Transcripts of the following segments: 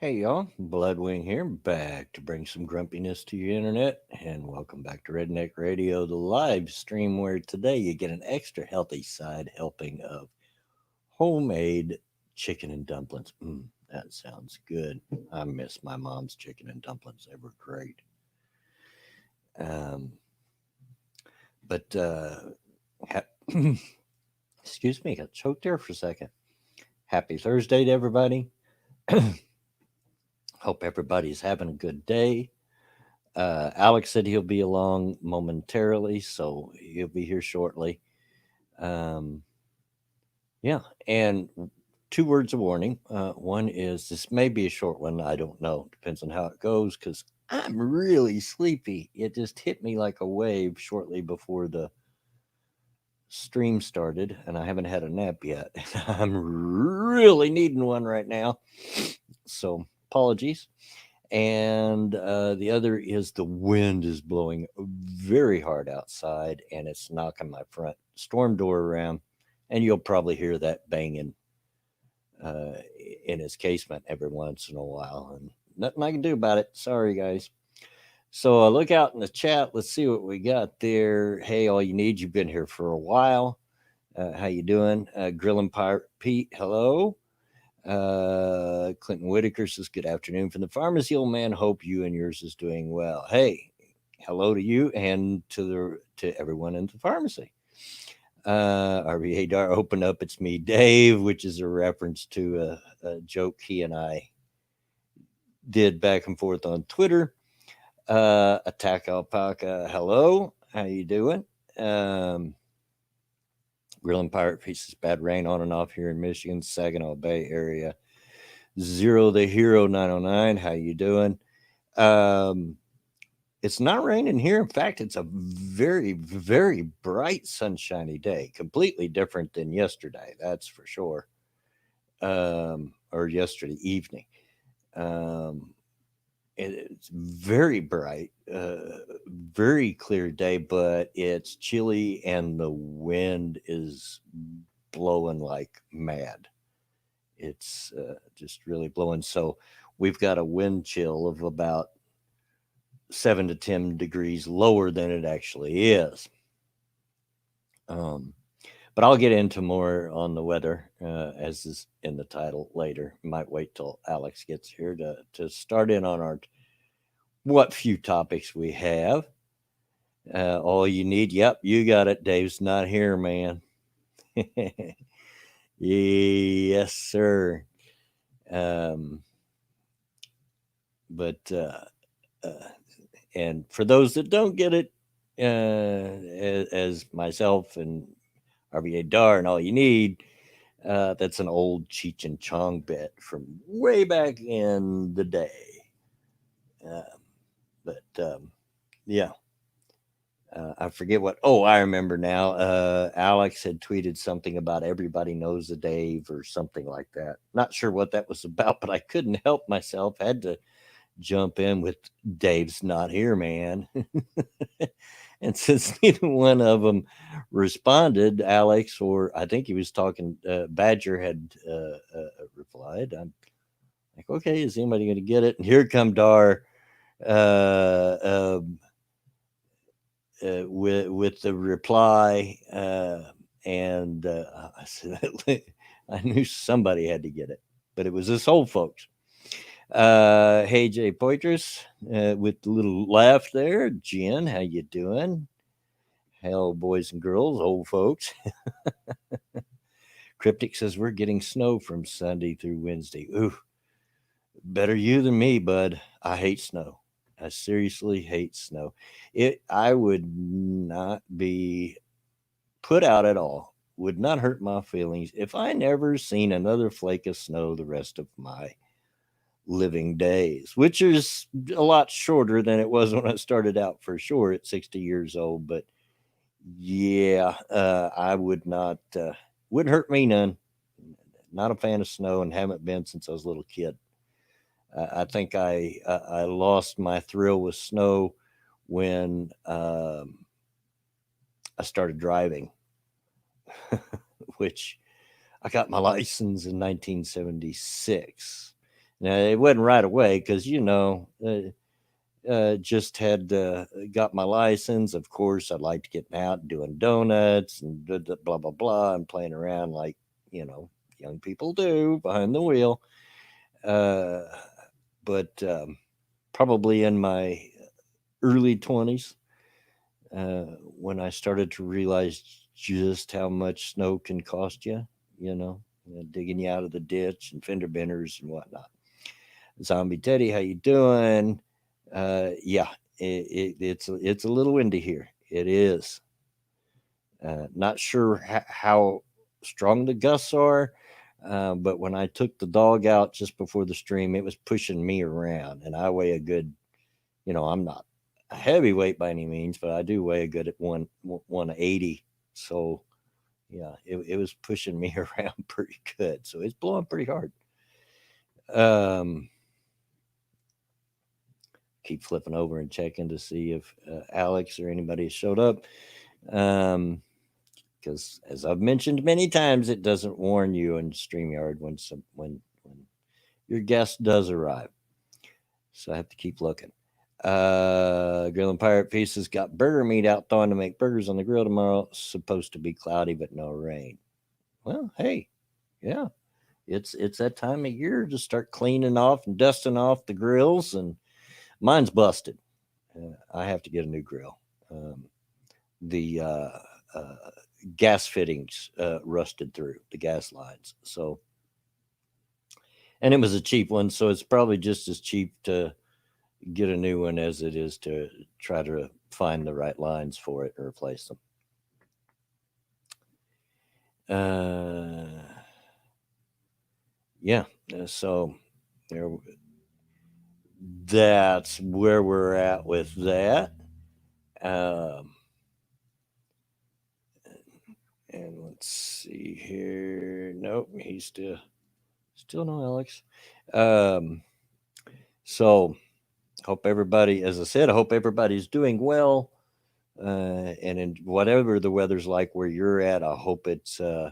Hey y'all, Bloodwing here, back to bring some grumpiness to your internet, and welcome back to Redneck Radio, the live stream where today you get an extra healthy side helping of homemade chicken and dumplings. That sounds good. I miss my mom's chicken and dumplings; they were great. Um, but ha- excuse me, got choked there for a second. Happy Thursday to everybody. Hope everybody's having a good day. Alex said he'll be along momentarily, so he'll be here shortly. Um, yeah, and two words of warning. One is this may be a short one. I don't know. Depends on how it goes because I'm really sleepy. It just hit me like a wave shortly before the stream started, and I haven't had a nap yet. I'm really needing one right now. So apologies. And the other is the wind is blowing very hard outside and it's knocking my front storm door around, and you'll probably hear that banging uh, in his casement every once in a while, and nothing I can do about it. Sorry, guys. So look out in the chat. Let's see what we got there. Hey, all you need, you've been here for a while. How you doing? Grilling Pirate Pete, hello. Clinton Whitaker says, "Good afternoon from the pharmacy, old man. Hope you and yours is doing well." Hey, hello to you and to everyone in the pharmacy. RBA Dar, open up. It's me, Dave, which is a reference to a joke he and I did back and forth on Twitter. Attack Alpaca, hello. How you doing? Um, Grilling Pirate Pieces, bad rain on and off here in Michigan, Saginaw Bay area. Zero the Hero 909, how you doing? Um, it's not raining here. In fact, it's a very, very bright, sunshiny day. Completely different than yesterday, that's for sure. Or yesterday evening. Um, it's very bright, very clear day, but it's chilly and the wind is blowing like mad. It's just really blowing. So we've got a wind chill of about 7 to 10 degrees lower than it actually is. Um, but I'll get into more on the weather as is in the title later. Might wait till Alex gets here to start in on our what few topics we have. All you need, yep, you got it. Dave's not here, man. Yes, sir. Um, but and for those that don't get it, as myself and RBA Dar and all you need, that's an old Cheech and Chong bit from way back in the day. Uh, but yeah, I forget what. Oh, I remember now. Alex had tweeted something about everybody knows a Dave or something like that. Not sure what that was about, but I couldn't help myself. Had to jump in with Dave's not here, man. And since neither one of them responded, Alex, or I think he was talking, Badger had replied. I'm like, okay, is anybody going to get it? And here come Dar uh, um with the reply, and I said, I knew somebody had to get it, but it was this old folks. Hey Jay Poitras, with the little laugh there. Jen, how you doing? Hell, boys and girls, old folks. Cryptic says we're getting snow from Sunday through Wednesday. Ooh, better you than me, bud. I hate snow. I seriously hate snow. I would not be put out at all. Would not hurt my feelings if I never seen another flake of snow the rest of my living days, which is a lot shorter than it was when I started out for sure at 60 years old. But yeah, I would not, wouldn't hurt me none. Not a fan of snow and haven't been since I was a little kid. I think I lost my thrill with snow when I started driving, which I got my license in 1976. Now it wasn't right away because just had got my license. Of course, I'd like to get out doing donuts and blah blah blah and playing around like you know young people do behind the wheel. Uh, but probably in my early 20s, when I started to realize just how much snow can cost you, digging you out of the ditch and fender benders and whatnot. Zombie Teddy, how you doing? Yeah, it's a little windy here. It is. Not sure how strong the gusts are, but when I took the dog out just before the stream, it was pushing me around, and I weigh a good. I'm not a heavyweight by any means, but I do weigh a good at 180. So yeah, it was pushing me around pretty good. So it's blowing pretty hard. Um, keep flipping over and checking to see if Alex or anybody has showed up. Because as I've mentioned many times, it doesn't warn you in StreamYard when your guest does arrive. So I have to keep looking. Grilling Pirate Pieces got burger meat out thawing to make burgers on the grill tomorrow. Supposed to be cloudy, but no rain. Well, hey, yeah, it's that time of year to start cleaning off and dusting off the grills, and mine's busted. I have to get a new grill. The uh, gas fittings rusted through the gas lines, so and it was a cheap one, so it's probably just as cheap to get a new one as it is to try to find the right lines for it and replace them. Yeah, so there, that's where we're at with that. Um, and let's see here. Nope, he's still no Alex. Um, so hope everybody, as I said, I hope everybody's doing well. And in whatever the weather's like where you're at, I hope it's uh,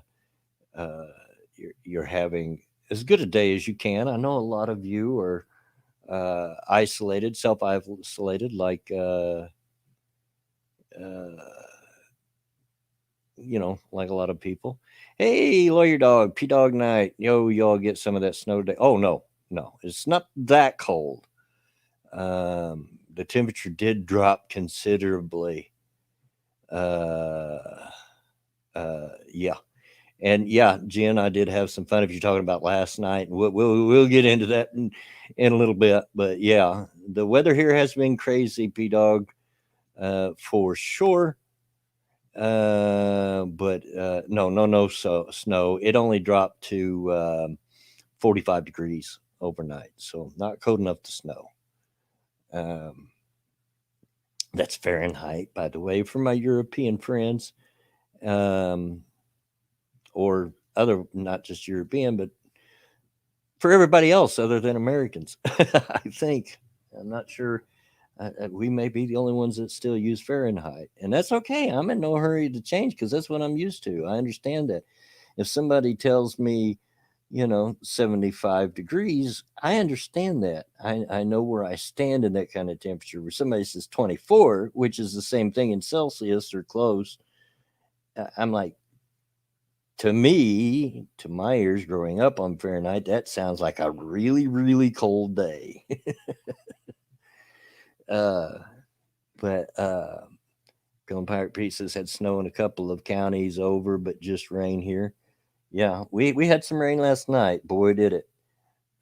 you're having as good a day as you can. I know a lot of you are isolated, self isolated, uh, like a lot of people. Hey, lawyer dog, P Dog Night. Yo, y'all get some of that snow today. Oh, no, no, it's not that cold. The temperature did drop considerably. Uh, yeah. And yeah, Jen, I did have some fun. If you're talking about last night, we'll get into that in a little bit. But yeah, the weather here has been crazy, P Dog, for sure. But no, so snow. It only dropped to 45 degrees overnight, so not cold enough to snow. Um, that's Fahrenheit, by the way, for my European friends, um, or other, not just European, but for everybody else other than Americans. I think. I'm not sure. We may be the only ones that still use Fahrenheit, and that's okay. I'm in no hurry to change because that's what I'm used to. I understand that. If somebody tells me, 75 degrees, I understand that. I know where I stand in that kind of temperature. Where somebody says 24, which is the same thing in Celsius or close, I'm like, to me, to my ears growing up on Fahrenheit, that sounds like a really, really cold day. uh, but Gone Pirate Pieces had snow in a couple of counties over, but just rain here. Yeah, we had some rain last night. Boy, did it.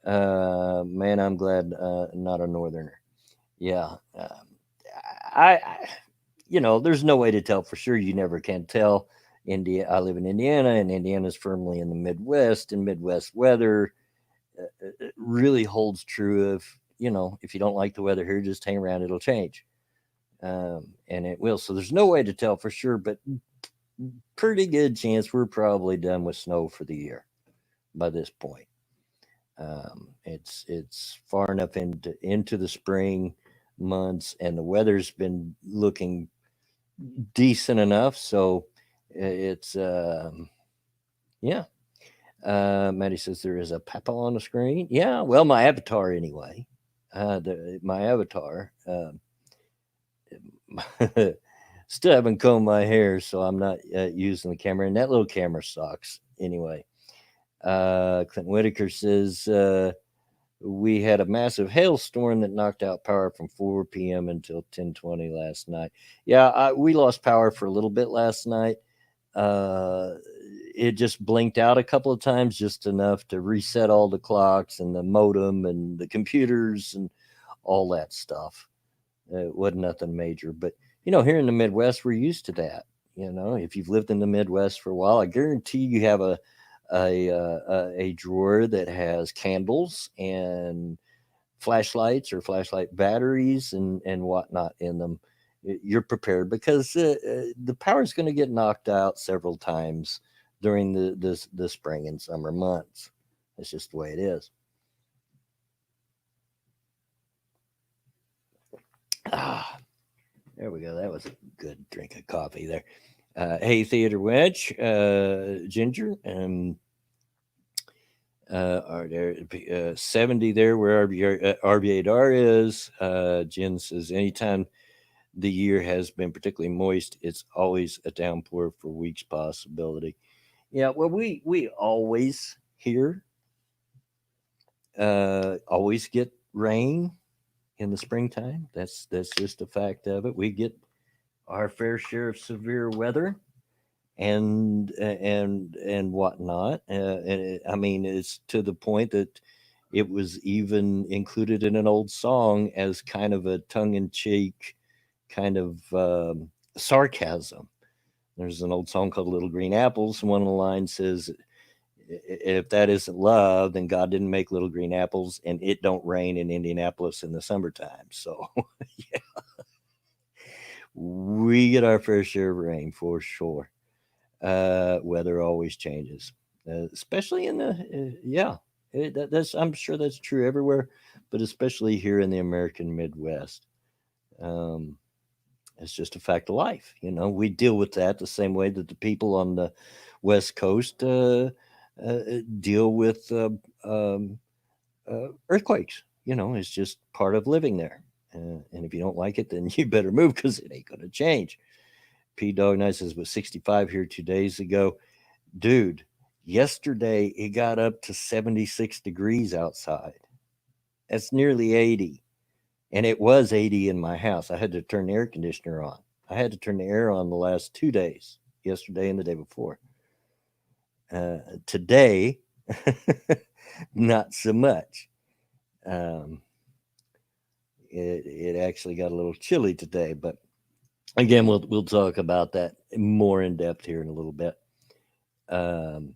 Man, I'm glad not a northerner. Yeah. I there's no way to tell for sure. You never can tell. I live in Indiana, and Indiana's firmly in the Midwest, and Midwest weather really holds true of, if you don't like the weather here, just hang around, it'll change. And it will. So there's no way to tell for sure, but pretty good chance we're probably done with snow for the year by this point. It's far enough into the spring months, and the weather's been looking decent enough. So it's yeah. Maddie says there is a Papa on the screen. Yeah, well, my avatar anyway. My avatar. Still haven't combed my hair, so I'm not using the camera. And that little camera sucks anyway. Clinton Whitaker says we had a massive hailstorm that knocked out power from 4 p.m. until 10:20 last night. Yeah, we lost power for a little bit last night. Uh, it just blinked out a couple of times, just enough to reset all the clocks and the modem and the computers and all that stuff. It wasn't nothing major, but here in the Midwest, we're used to that. If you've lived in the Midwest for a while, I guarantee you have a drawer that has candles and flashlights or flashlight batteries and whatnot in them. You're prepared because the power is going to get knocked out several times during the spring and summer months. That's just the way it is. Ah, there we go. That was a good drink of coffee there. Hey, Theater Wedge, Ginger, are there 70 there where RBAR is? Jen says anytime the year has been particularly moist, it's always a downpour for weeks possibility. Yeah, well, we always here always get rain in the springtime. That's just a fact of it. We get our fair share of severe weather and whatnot. I mean, it's to the point that it was even included in an old song as kind of a tongue-in-cheek kind of sarcasm. There's an old song called Little Green Apples, and one of the lines says, if that isn't love, then God didn't make little green apples, and it don't rain in Indianapolis in the summertime. So yeah, we get our fair share of rain for sure. Weather always changes, especially in the yeah. That's I'm sure that's true everywhere, but especially here in the American Midwest. Um, it's just a fact of life. We deal with that the same way that the people on the West Coast deal with earthquakes. It's just part of living there. And if you don't like it, then you better move because it ain't going to change. P Dog Night says, was 65 here 2 days ago. Dude, yesterday it got up to 76 degrees outside. That's nearly 80. And it was 80 in my house. I had to turn the air conditioner on. I had to turn the air on the last 2 days, yesterday and the day before. Today, not so much. Um, it actually got a little chilly today, but again, we'll talk about that more in depth here in a little bit. Um,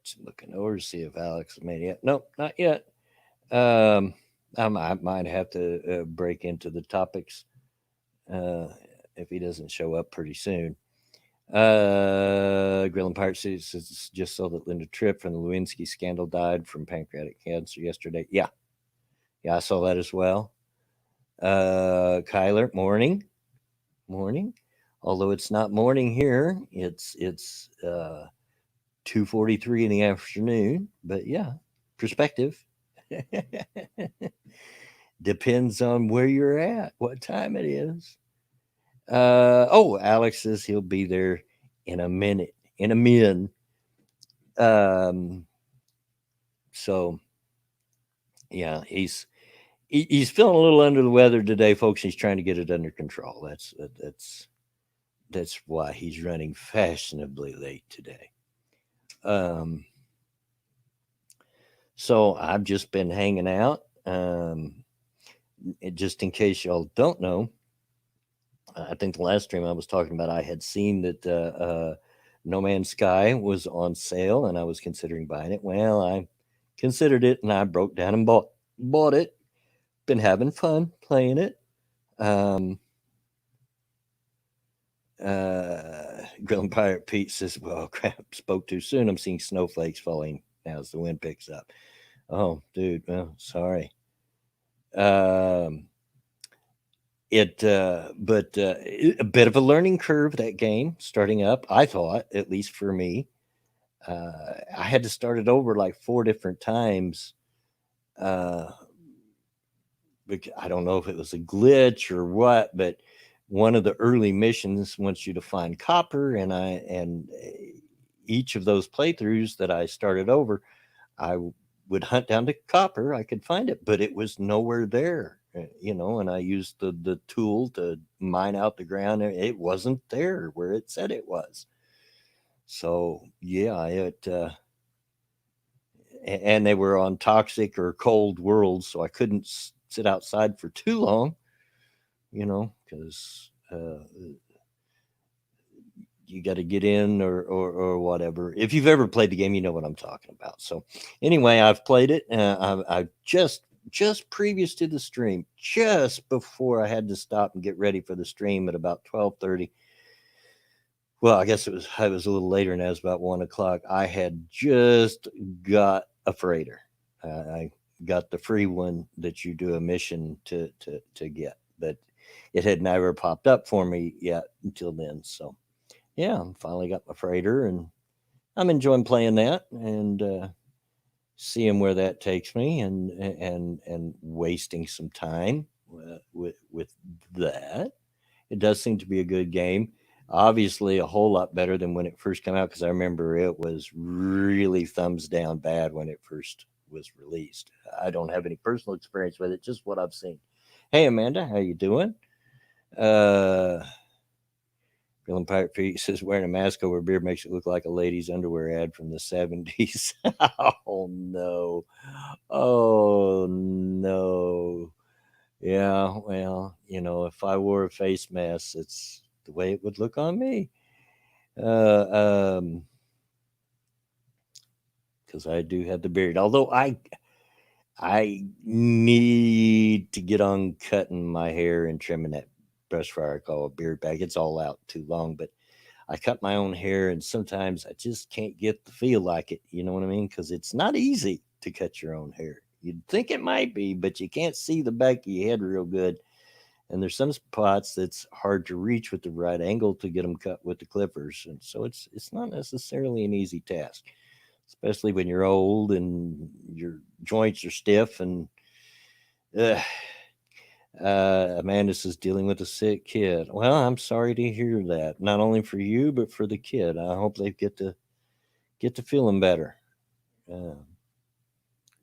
just looking over to see if Alex made it. Nope, not yet. I might have to break into the topics uh, if he doesn't show up pretty soon. Grilling Pirate says just saw that Linda Tripp from the Lewinsky scandal died from pancreatic cancer yesterday. Yeah, I saw that as well. Kyler, morning. Although it's not morning here, it's 2:43 in the afternoon. But yeah, perspective. Depends on where you're at, what time it is. Alex says he'll be there in a minute, in a min. Um, so yeah, he's feeling a little under the weather today, folks. He's trying to get it under control. That's why he's running fashionably late today. Um, so I've just been hanging out. Just in case y'all don't know, I think the last stream I was talking about, I had seen that No Man's Sky was on sale, and I was considering buying it. Well, I considered it, and I broke down and bought it. Been having fun playing it. Grilling Pirate Pete says, "Well, crap, spoke too soon. I'm seeing snowflakes falling now as the wind picks up." Oh, dude, well, sorry. Um, A bit of a learning curve, that game starting up, I thought, at least for me. I had to start it over like 4 different times. Uh, I don't know if it was a glitch or what, but one of the early missions wants you to find copper, and each of those playthroughs that I started over, I would hunt down the copper. I could find it, but it was nowhere there. And I used the tool to mine out the ground. It wasn't there where it said it was. So yeah, and they were on toxic or cold worlds, so I couldn't sit outside for too long. Because you got to get in or whatever. If you've ever played the game, you know what I'm talking about. So anyway, I've played it. I just previous to the stream, just before I had to stop and get ready for the stream at about 12:30. Well, I guess it was a little later, and that was about 1 o'clock. I had just got a freighter. I got the free one that you do a mission to get, but it had never popped up for me yet until then. So yeah, I finally got my freighter, and I'm enjoying playing that and seeing where that takes me, and wasting some time with that. It does seem to be a good game. Obviously, a whole lot better than when it first came out, because I remember it was really thumbs down bad when it first was released. I don't have any personal experience with it, just what I've seen. Hey, Amanda, how you doing? Uh, Feeling Pirate Feet says wearing a mask over a beard makes it look like a lady's underwear ad from the 70s. Oh, no. Oh, no. Yeah, well, if I wore a face mask, it's the way it would look on me. Because I do have the beard. Although I need to get on cutting my hair and trimming that brush fire I call a beard bag. It's all out too long, but I cut my own hair, and sometimes I just can't get the feel like it. You know what I mean? Because it's not easy to cut your own hair. You'd think it might be, but you can't see the back of your head real good. And there's some spots that's hard to reach with the right angle to get them cut with the clippers, and so it's not necessarily an easy task, especially when you're old and your joints are stiff. And uh, Amanda says dealing with a sick kid. Well, I'm sorry to hear that. Not only for you, but for the kid. I hope they get to feeling better. Uh,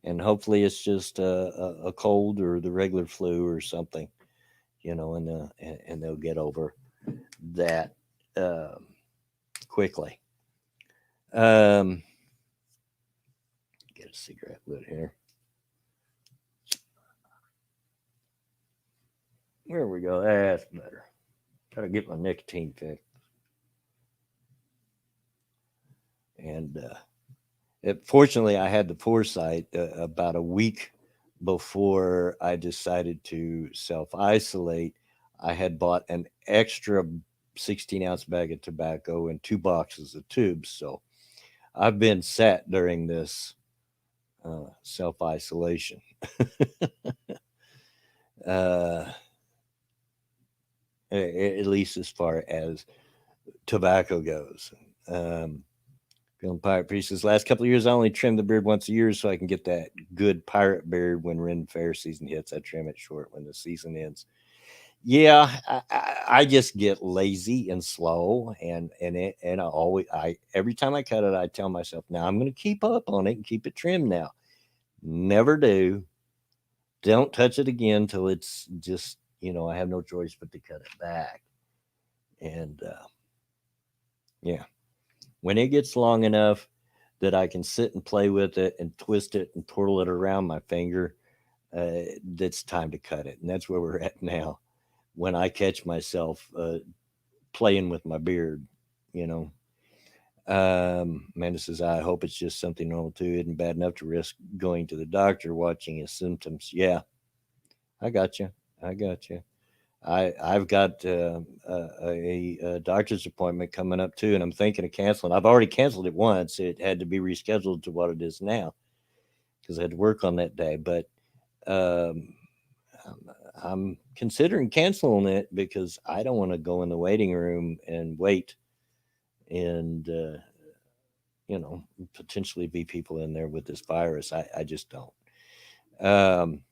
and hopefully it's just a cold or the regular flu or something, and they'll get over that quickly. Um, get a cigarette lit here. There we go. That's better. Gotta get my nicotine fixed. And fortunately, I had the foresight about a week before I decided to self isolate. I had bought an extra 16-ounce bag of tobacco and 2 boxes of tubes. So I've been sat during this self isolation. uh, at least as far as tobacco goes. Um, Feeling Pirate Priest says, last couple of years, I only trim the beard once a year so I can get that good pirate beard when Ren Fair season hits. I trim it short when the season ends. Yeah, I just get lazy and slow, and I every time I cut it, I tell myself, now I'm going to keep up on it and keep it trimmed. Now, never do. Don't touch it again till it's just I have no choice but to cut it back. And yeah, when it gets long enough that I can sit and play with it and twist it and twirl it around my finger, it's time to cut it. And that's where we're at now. When I catch myself playing with my beard, you know. Amanda says, I hope it's just something normal too. Isn't bad enough to risk going to the doctor watching his symptoms. Yeah, I got you. I got you. I've got a doctor's appointment coming up too, and I'm thinking of canceling. I've already canceled it once. It had to be rescheduled to what it is now because I had to work on that day. But um, I'm considering canceling it because I don't want to go in the waiting room and wait and potentially be people in there with this virus. I just don't. Um,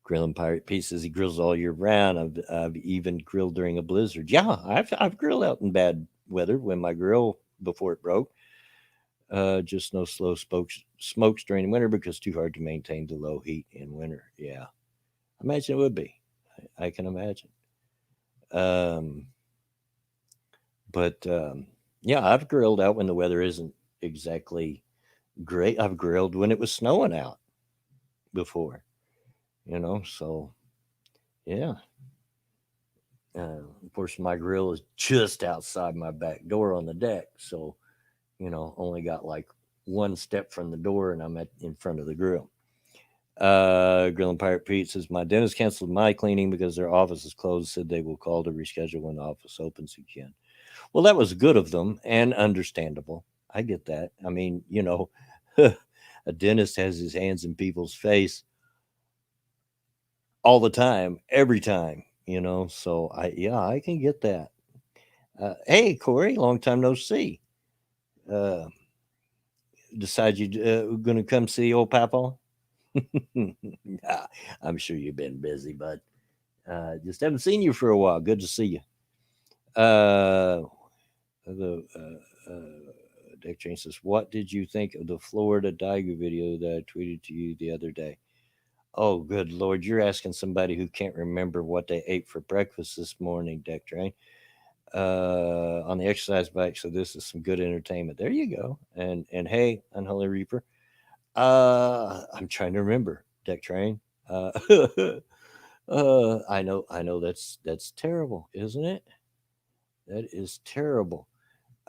Grilling pirate pieces. He grills all year round. I've even grilled during a blizzard. Yeah, I've grilled out in bad weather when my grill before it broke. Just no slow smokes during winter because too hard to maintain the low heat in winter. Yeah, I imagine it would be. I can imagine. Um, but yeah, I've grilled out when the weather isn't exactly great. I've grilled when it was snowing out before. So yeah. Of course, my grill is just outside my back door on the deck, so only got like one step from the door, and I'm in front of the grill. Grill and Pirate Pete says my dentist canceled my cleaning because their office is closed. Said they will call to reschedule when the office opens again. Well, that was good of them and understandable. I get that. I mean, a dentist has his hands in people's face all the time, every time. So I can get that. Hey, Corey, long time no see. Uh, decide you going to come see old Papa? Nah, I'm sure you've been busy, but just haven't seen you for a while. Good to see you. Uh, the Dick Train says, "What did you think of the Florida Tiger video that I tweeted to you the other day?" Oh, good Lord, you're asking somebody who can't remember what they ate for breakfast this morning, Dick Train. On the exercise bike. So this is some good entertainment. There you go. And hey, Unholy Reaper. I'm trying to remember. Deck Train. Uh, I know that's terrible, isn't it? That is terrible.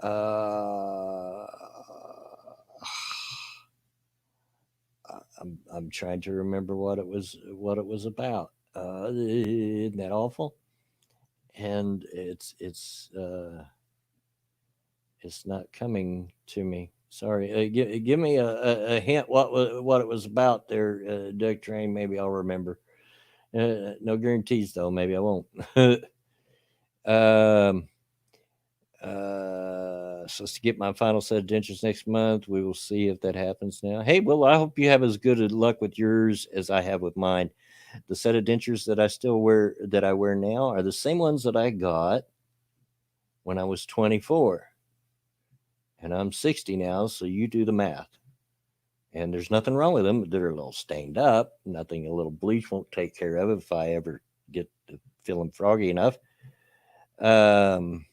Uh, I'm trying to remember what it was about. Isn't that awful? And it's not coming to me. Sorry. Give me a hint what it was about there, Doug Train. Maybe I'll remember. No guarantees though. Maybe I won't. um, Supposed to get my final set of dentures next month. We will see if that happens now. Hey, well, I hope you have as good a luck with yours as I have with mine. The set of dentures that I wear now are the same ones that I got when I was 24, and I'm 60 now. So you do the math. And there's nothing wrong with them. They're a little stained up. Nothing a little bleach won't take care of it if I ever get to feeling froggy enough. Um,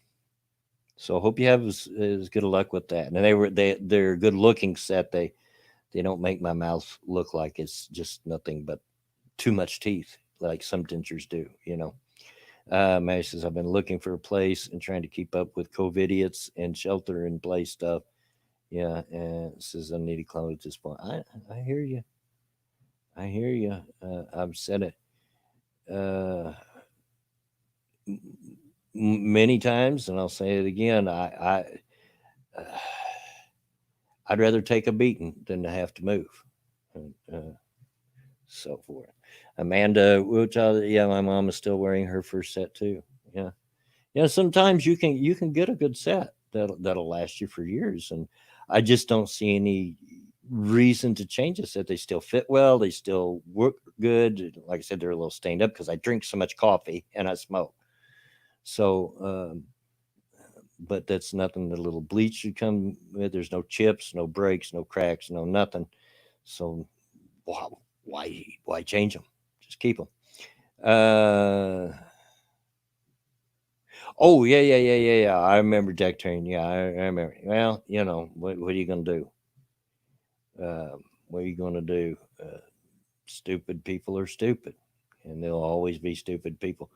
so I hope you have as good a luck with that. And they're a good looking set. They don't make my mouth look like it's just nothing but too much teeth like some dentures do. Mary says I've been looking for a place and trying to keep up with COVIDiots and shelter in place stuff. Yeah, and says I need a clone at this point. I hear you. I hear you. I've said it uh, many times, and I'll say it again. Uh, I'd rather take a beating than to have to move, and so forth. Amanda, yeah, my mom is still wearing her first set too. Yeah, yeah. Sometimes you can get a good set that'll last you for years, and I just don't see any reason to change a set. They still fit well. They still work good. Like I said, they're a little stained up because I drink so much coffee and I smoke. So, but that's nothing. The little bleach should come with. There's no chips, no breaks, no cracks, no nothing. So, why change them? Just keep them. Uh, oh yeah. I remember Jack Train. Yeah, I remember. Well, what are you gonna do? What are you gonna do? Stupid people are stupid, and they'll always be stupid people.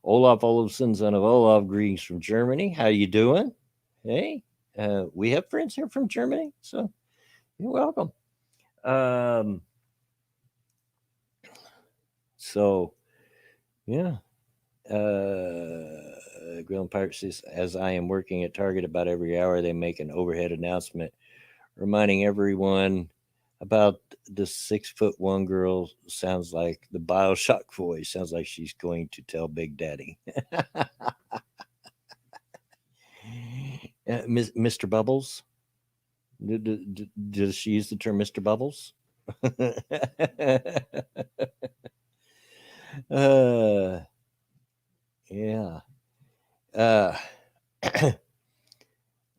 Olaf Olafson, son of Olaf, greetings from Germany. How you doing? Hey, we have friends here from Germany, so you're welcome. Um, so yeah, Grill and Pirate says, as I am working at Target about every hour, they make an overhead announcement reminding everyone about the 6'1" girl sounds like the Bioshock voice. Sounds like she's going to tell Big Daddy. Mr. Bubbles? Does she use the term Mr. Bubbles? uh, yeah. Uh,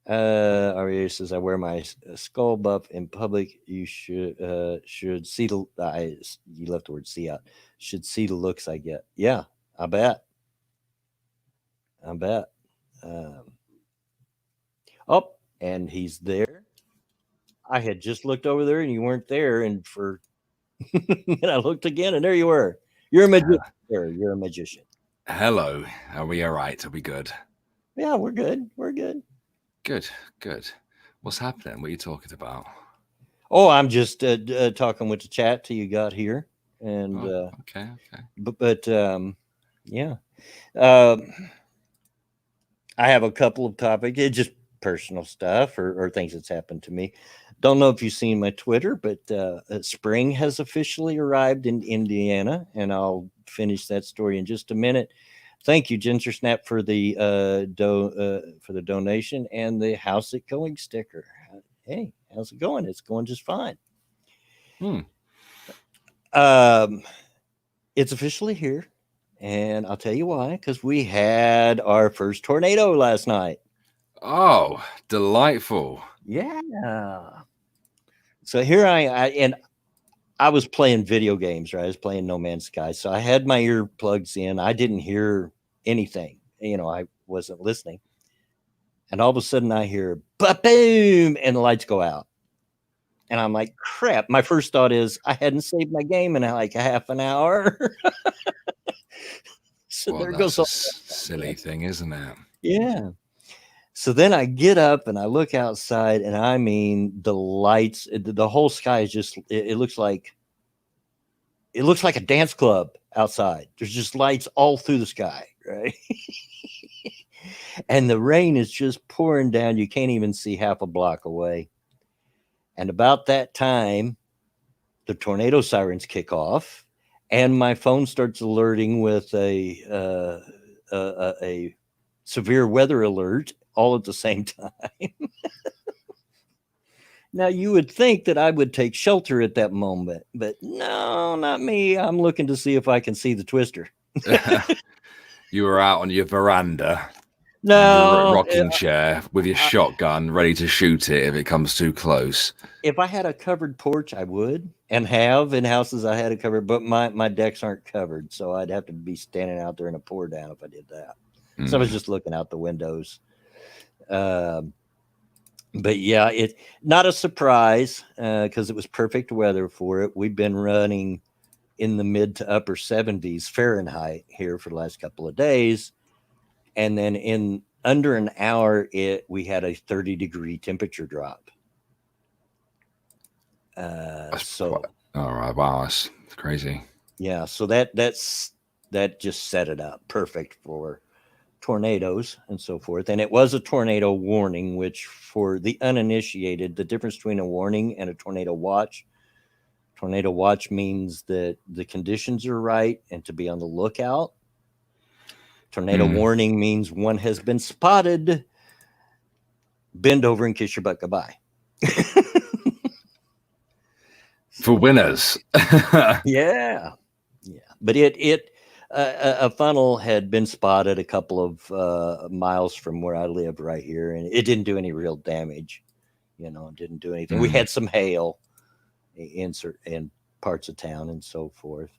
Aria says, I wear my skull buff in public. You should see the you left the word see out. Should see the looks I get. Yeah, I bet. I bet. Um, oh, and he's there. I had just looked over there and you weren't there, and for and I looked again and there you were. You're a magician. Sir. You're a magician. Hello. Are we all right? Are we good? Yeah, we're good. We're good. Good. Good. What's happening? What are you talking about? Oh, I'm just talking with the chat till you got here, and Oh, okay. but yeah. Um, I have a couple of topics. It's just personal stuff or things that's happened to me. Don't know if you've seen my Twitter, but spring has officially arrived in Indiana, and I'll finish that story in just a minute. Thank you, Ginger Snap, for the for the donation and the How's It Going sticker. Hey, how's it going? It's going just fine. Um, it's officially here, and I'll tell you why. Because we had our first tornado last night. Oh, delightful. Yeah. So here and I was playing video games, right? I was playing No Man's Sky. So I had my earplugs in. I didn't hear anything. I wasn't listening. And all of a sudden I hear boom, and the lights go out. And I'm like, crap. My first thought is I hadn't saved my game in like a half an hour. So well, there that's goes a all silly thing, isn't it? Yeah. So then I get up and I look outside, and I mean the lights, the whole sky is just it looks like a dance club outside. There's just lights all through the sky, right? And the rain is just pouring down. You can't even see half a block away. And about that time, the tornado sirens kick off, and my phone starts alerting with a severe weather alert all at the same time. Now, you would think that I would take shelter at that moment, but no, not me. I'm looking to see if I can see the twister. You were out on your veranda on your No, rocking chair with your shotgun ready to shoot it if it comes too close. if I had a covered porch, I would, and have in houses I had a covered, but my decks aren't covered, so I'd have to be standing out there in a pour down if I did that. So I was just looking out the windows. But yeah, it not a surprise because it was perfect weather for it. We've been running in the mid to upper 70s Fahrenheit here for the last couple of days, and then in under an hour, we had a 30-degree temperature drop. So all right, wow, that's crazy. Yeah, so that just set it up perfect for tornadoes and so forth. And it was a tornado warning, which for the uninitiated, the difference between a warning and a tornado watch means that the conditions are right and to be on the lookout. Tornado warning means one has been spotted. Bend over and kiss your butt goodbye. For winners. Yeah. But a funnel had been spotted a couple of miles from where I live right here, and it didn't do any real damage. It didn't do anything. We had some hail in parts of town and so forth.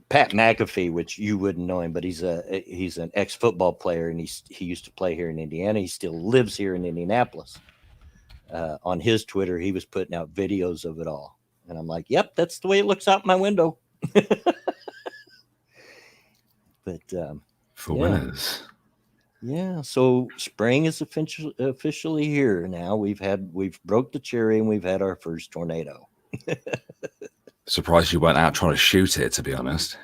Pat McAfee, which you wouldn't know him, but he's an ex-football player, and he used to play here in Indiana. He still lives here in Indianapolis. On his Twitter, he was putting out videos of it all. And I'm like, yep, that's the way it looks out my window. But for winners. Yeah, so spring is officially here now. We've broke the cherry and we've had our first tornado. Surprised you weren't out trying to shoot it, to be honest.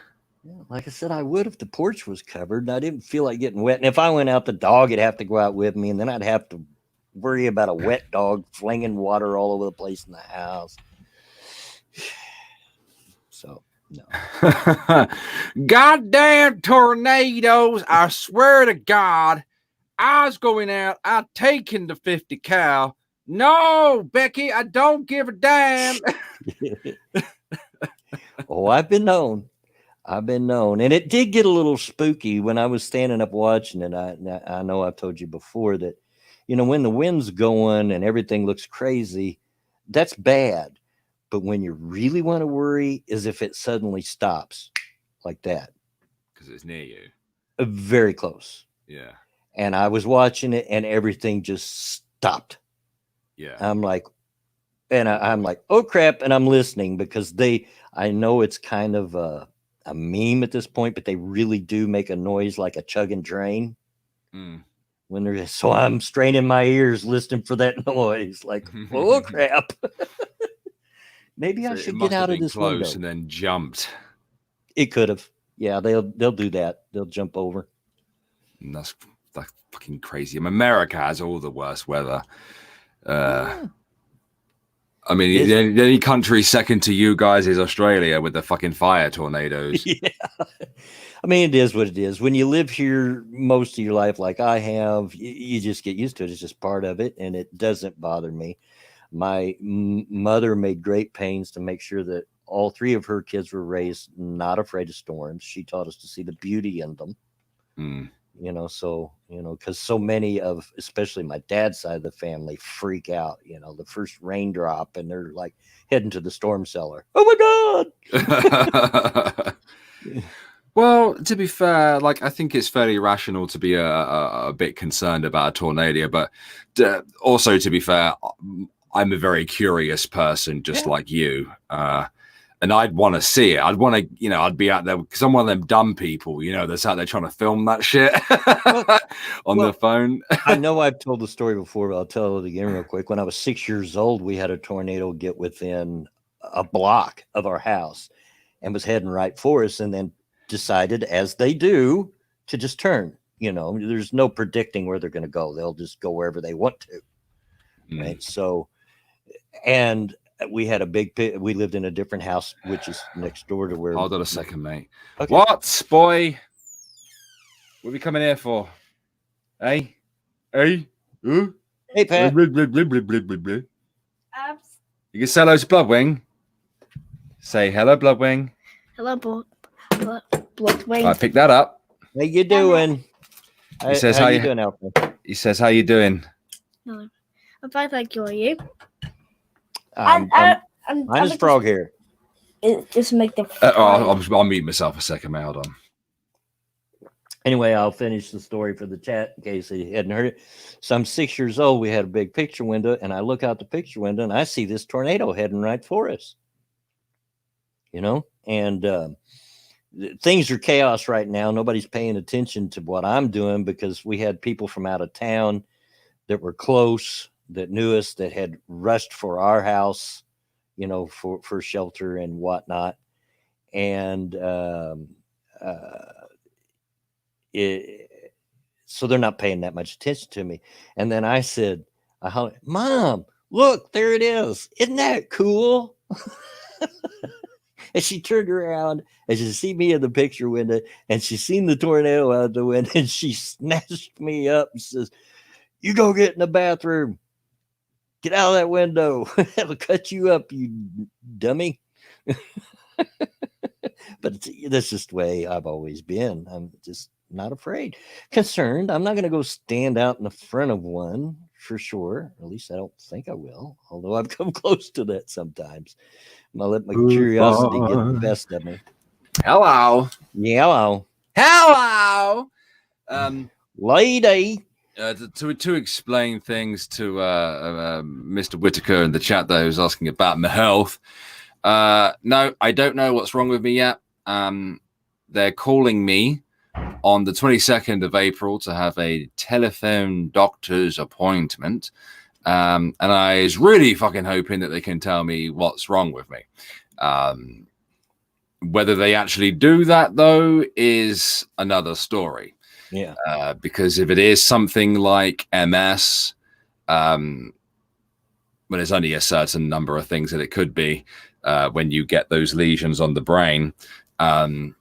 Yeah, like I said, I would if the porch was covered and I didn't feel like getting wet. And if I went out, the dog would have to go out with me, and then I'd have to worry about a wet dog flinging water all over the place in the house. So no. Goddamn tornadoes. I swear to God, I was going out. I taken the 50 cal. No, Becky, I don't give a damn. Oh, I've been known. And it did get a little spooky when I was standing up watching it. I know I've told you before that, when the wind's going and everything looks crazy, that's bad. But when you really want to worry is if it suddenly stops like that. Because it's near you. Very close. Yeah. And I was watching it and everything just stopped. Yeah. I'm like, I'm like, oh crap. And I'm listening because I know it's kind of a meme at this point, but they really do make a noise like a chugging drain. When they're so I'm straining my ears listening for that noise, like, oh crap. Maybe I should get out of this window. And then jumped. It could have. Yeah, they'll do that. They'll jump over. And that's fucking crazy. America has all the worst weather. I mean, the only country second to you guys is Australia with the fucking fire tornadoes. Yeah. I mean, it is what it is. When you live here most of your life, like I have, you just get used to it. It's just part of it, and it doesn't bother me. My mother made great pains to make sure that all three of her kids were raised not afraid of storms. She taught us to see the beauty in them. Because so many of, especially my dad's side of the family, freak out, the first raindrop and they're like heading to the storm cellar. Oh my God. Well, to be fair, like I think it's fairly rational to be a bit concerned about a tornado, but also to be fair, I'm a very curious person, just like you. And I'd want to see it. I'd want to, I'd be out there because I'm one of them dumb people, that's out there trying to film that shit on their phone. I know I've told the story before, but I'll tell it again real quick. When I was 6 years old, we had a tornado get within a block of our house and was heading right for us, and then decided, as they do, to just turn. There's no predicting where they're going to go. They'll just go wherever they want to. Right. So, and we had we lived in a different house, which is next door to where. Hold on a second, mate. Okay. What, boy? What are we coming here for? Hey? Hey, Pat. You can say hello to Bloodwing. Say hello, Bloodwing. Hello, Bloodwing. I picked that up. How you doing? He says, how you doing, Alfred? He says, how you doing? No, I'm fine, thank you. Are you? I'm just frog hair. Just make the. I'll mute myself a second, mate. Hold on. Anyway, I'll finish the story for the chat in case you hadn't heard it. So I'm 6 years old. We had a big picture window, and I look out the picture window, and I see this tornado heading right for us. And things are chaos right now. Nobody's paying attention to what I'm doing because we had people from out of town that were close, that knew us, that had rushed for our house, for shelter and whatnot. And so they're not paying that much attention to me. And then I said, Mom, look, there it is. Isn't that cool? And she turned around and she see me in the picture window, and she seen the tornado out the window, and she snatched me up and says, "You go get in the bathroom. Get out of that window. I'll cut you up, you dummy." But that's just the way I've always been. I'm just not afraid. Concerned. I'm not going to go stand out in the front of one for sure. At least I don't think I will, although I've come close to that sometimes. I'll let my curiosity get the best of me. Hello. Yeah, hello. Lady. To explain things to Mr. Whitaker in the chat, though, who's asking about my health. No, I don't know what's wrong with me yet. They're calling me on the 22nd of April to have a telephone doctor's appointment. And I was really fucking hoping that they can tell me what's wrong with me. Whether they actually do that, though, is another story. Yeah. Because if it is something like MS, When there's only a certain number of things that it could be when you get those lesions on the brain. But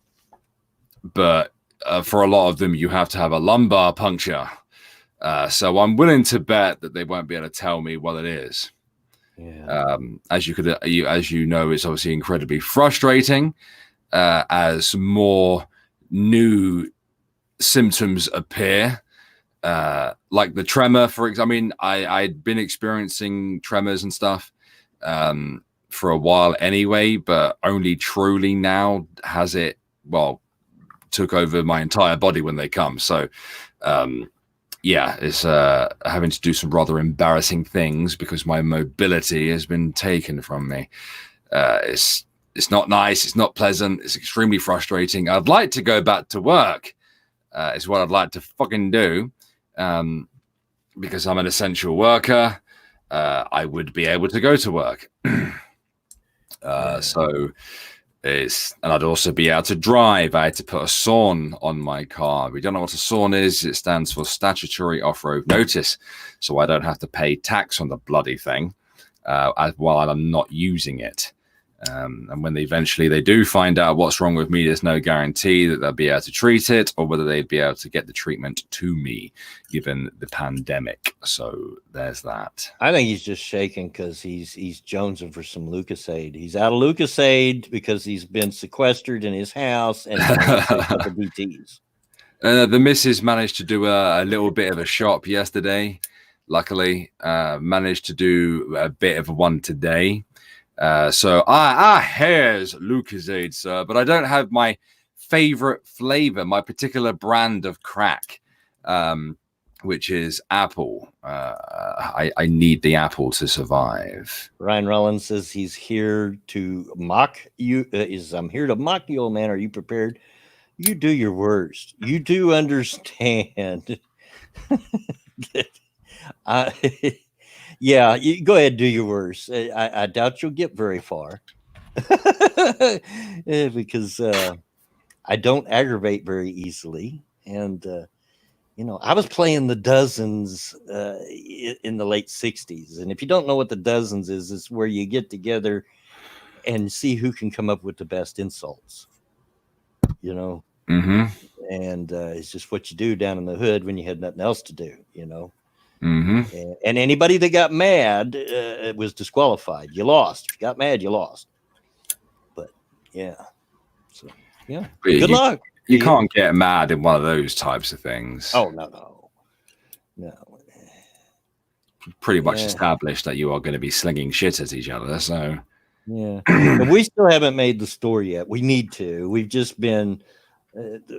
for a lot of them, you have to have a lumbar puncture. So I'm willing to bet that they won't be able to tell me what it is. Yeah. As you know, it's obviously incredibly frustrating as more new symptoms appear, like the tremor, for example. I mean, I'd been experiencing tremors and stuff for a while anyway, but only truly now has it, well, took over my entire body when they come. So yeah, it's having to do some rather embarrassing things because my mobility has been taken from me. It's not nice. It's not pleasant. It's extremely frustrating. I'd like to go back to work. Is what I'd like to fucking do, because I'm an essential worker. I would be able to go to work. So and I'd also be able to drive. I had to put a SORN on my car. We don't know what a SORN is. It stands for Statutory Off-Road Notice. So I don't have to pay tax on the bloody thing while I'm not using it. And when they do find out what's wrong with me, there's no guarantee that they'll be able to treat it or whether they'd be able to get the treatment to me, given the pandemic. So there's that. I think he's just shaking because he's jonesing for some Lucasade. He's out of Lucasade because he's been sequestered in his house and he's a couple DTs. The missus managed to do a little bit of a shop yesterday. Luckily, managed to do a bit of one today. So here's Lucasade, sir, but I don't have my favorite flavor, my particular brand of crack, which is apple. I need the apple to survive. Ryan Rollins says he's here to mock you. I'm here to mock you, old man. Are you prepared? You do your worst. You do understand. Yeah, you go ahead, do your worst. I doubt you'll get very far because I don't aggravate very easily. And, I was playing the dozens in the late 60s. And if you don't know what the dozens is, it's where you get together and see who can come up with the best insults, Mm-hmm. And it's just what you do down in the hood when you had nothing else to do, Mm-hmm. And anybody that got mad was disqualified. You lost. If you got mad, you lost. But yeah, so yeah. Good luck. You can't get mad in one of those types of things. Oh no. Pretty much established that you are going to be slinging shit at each other. So yeah, but we still haven't made the store yet. We need to. We've just been.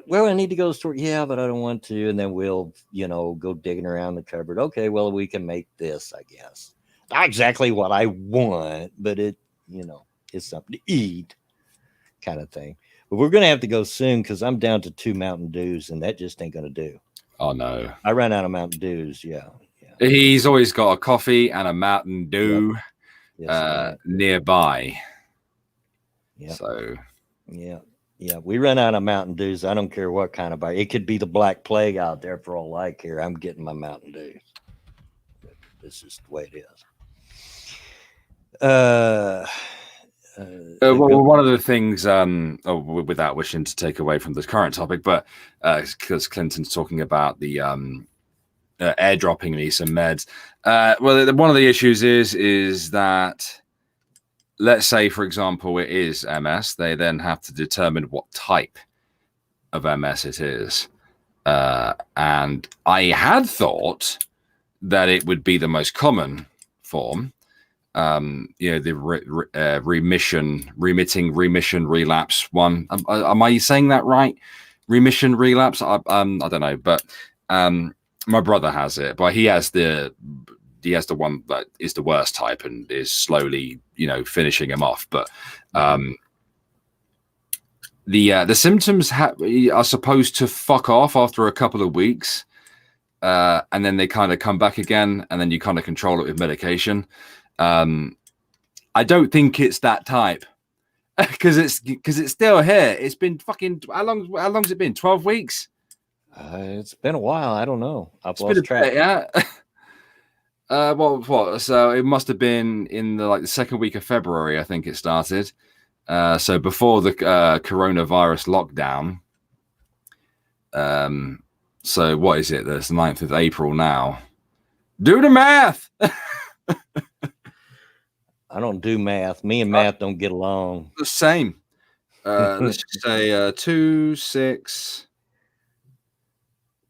Well, I need to go to the store. Yeah, but I don't want to. And then we'll, go digging around the cupboard. Okay, well, we can make this, I guess. Not exactly what I want, but it, is something to eat kind of thing. But we're going to have to go soon because I'm down to 2 Mountain Dews, and that just ain't going to do. Oh, no. I ran out of Mountain Dews, yeah. He's always got a coffee and a Mountain Dew nearby. Yeah. So. Yeah, we run out of Mountain Dews. I don't care what kind of bar. It could be the Black Plague out there for all I care. I'm getting my Mountain Dew. This is the way it is. Well, one of the things, without wishing to take away from the current topic, but because Clinton's talking about the airdropping me some meds. Well, one of the issues is that, let's say, for example, it is MS. They then have to determine what type of MS it is. And I had thought that it would be the most common form. The remitting remission relapse one. Am I saying that right? Remission relapse? I don't know. But my brother has it, but he has the one that is the worst type and is slowly, finishing him off. But the symptoms are supposed to fuck off after a couple of weeks, and then they kind of come back again, and then you kind of control it with medication. I don't think it's that type because it's still here. It's been fucking how long's it been? 12 weeks. It's been a while. I don't know. I've It's lost track. Yeah. What? So it must have been in the second week of February, I think it started. So before the coronavirus lockdown. So what is it? That's the 9th of April now. Do the math. I don't do math. Me and math don't get along. The same. Let's just say 2, 6.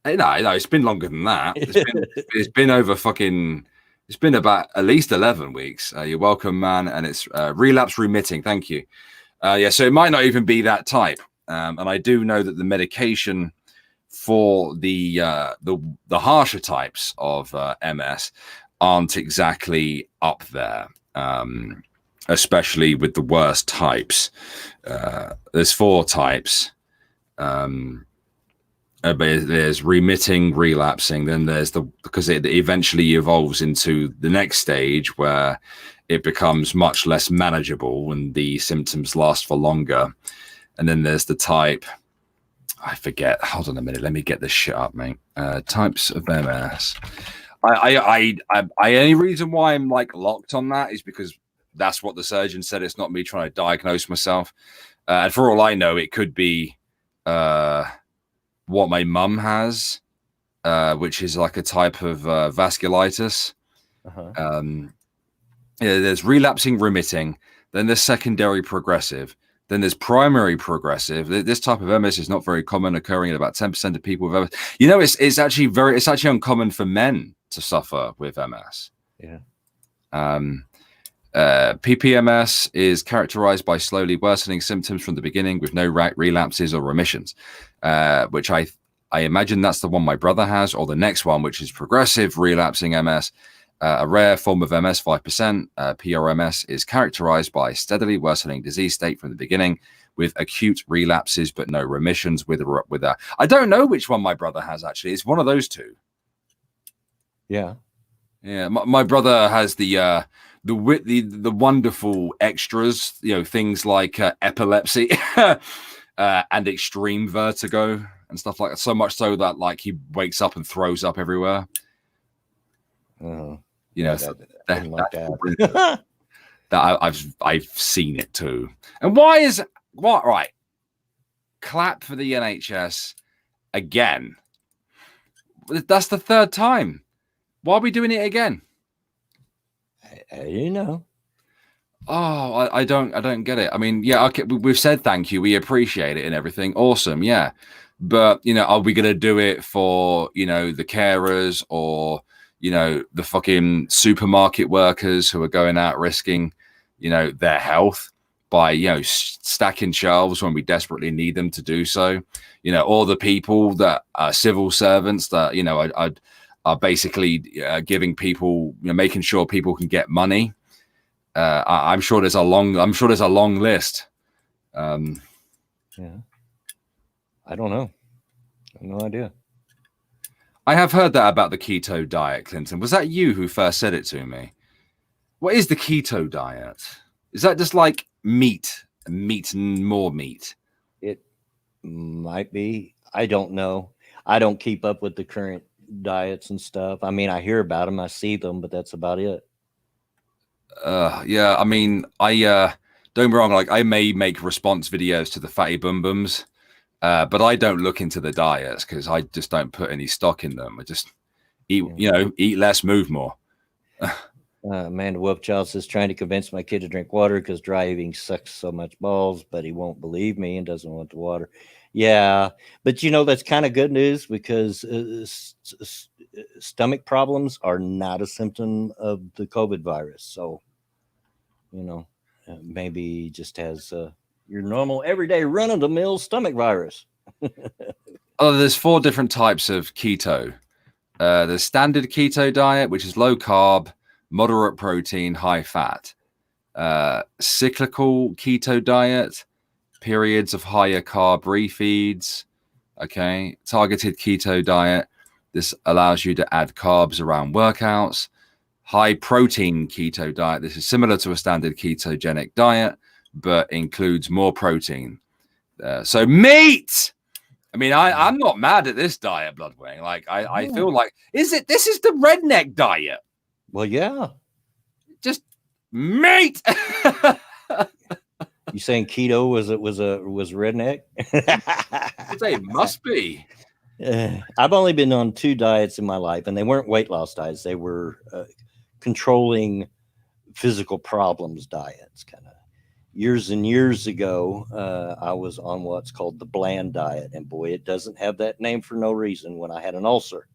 No, it's been longer than that. It's been over fucking. It's been about at least 11 weeks. You're welcome, man. And it's relapse remitting. Thank you. Yeah, so it might not even be that type. And I do know that the medication for the harsher types of MS aren't exactly up there, especially with the worst types. There's 4 types. But there's remitting, relapsing. Then there's because it eventually evolves into the next stage where it becomes much less manageable and the symptoms last for longer. And then there's the type, I forget. Hold on a minute. Let me get this shit up, mate. Types of MS. I only reason why I'm like locked on that is because that's what the surgeon said. It's not me trying to diagnose myself. And for all I know, it could be what my mum has, which is like a type of vasculitis. Yeah, there's relapsing, remitting. Then there's secondary progressive. Then there's primary progressive. This type of MS is not very common, occurring in about 10% of people with MS. You know, it's actually uncommon for men to suffer with MS. Yeah. PPMS is characterized by slowly worsening symptoms from the beginning with no relapses or remissions, which I imagine that's the one my brother has, or the next one, which is progressive relapsing MS. A rare form of MS, 5%. PRMS is characterized by steadily worsening disease state from the beginning with acute relapses but no remissions. I don't know which one my brother has, actually. It's one of those two. Yeah. Yeah, my brother has the wonderful extras, you know, things like epilepsy and extreme vertigo and stuff like that. So much so that like he wakes up and throws up everywhere. You know, that I've seen it too. And right? Clap for the NHS again. That's the 3rd time. Why are we doing it again? You know. Oh, I don't get it. I mean, yeah, okay, we've said thank you, we appreciate it and everything. Awesome, yeah. But you know, are we gonna do it for, you know, the carers or, you know, the fucking supermarket workers who are going out risking, you know, their health by, you know, stacking shelves when we desperately need them to do so, you know, or the people that are civil servants that, you know, are basically giving people, you know, making sure people can get money. I'm sure there's a long list. Yeah. I don't know. I have no idea. I have heard that about the keto diet, Clinton. Was that you who first said it to me? What is the keto diet? Is that just like meat and more meat? It might be. I don't know. I don't keep up with the current diets and stuff. I mean, I hear about them, I see them, but that's about it. Yeah, I mean, I don't get me wrong, like I may make response videos to the fatty bum bums. But I don't look into the diets because I just don't put any stock in them. I just eat, you know, eat less, move more. Amanda Wolfchild says, trying to convince my kid to drink water because dry eating sucks so much balls, but he won't believe me and doesn't want the water. Yeah, but you know, that's kind of good news because stomach problems are not a symptom of the COVID virus. So, you know, maybe he just has your normal everyday run-of-the-mill stomach virus. There's 4 different types of keto. There's standard keto diet, which is low carb, moderate protein, high fat. Cyclical keto diet, periods of higher carb refeeds. Okay. Targeted keto diet. This allows you to add carbs around workouts. High protein keto diet. This is similar to a standard ketogenic diet, but includes more protein. So meat. I mean, I'm not mad at this diet, Bloodwing. Like, I feel like this is the redneck diet. Well, yeah. Just meat. You saying keto was redneck? I'd say it must be. I've only been on 2 diets in my life, and they weren't weight loss diets. They were controlling physical problems diets, kind of. Years and years ago, I was on what's called the bland diet, and boy, it doesn't have that name for no reason. When I had an ulcer,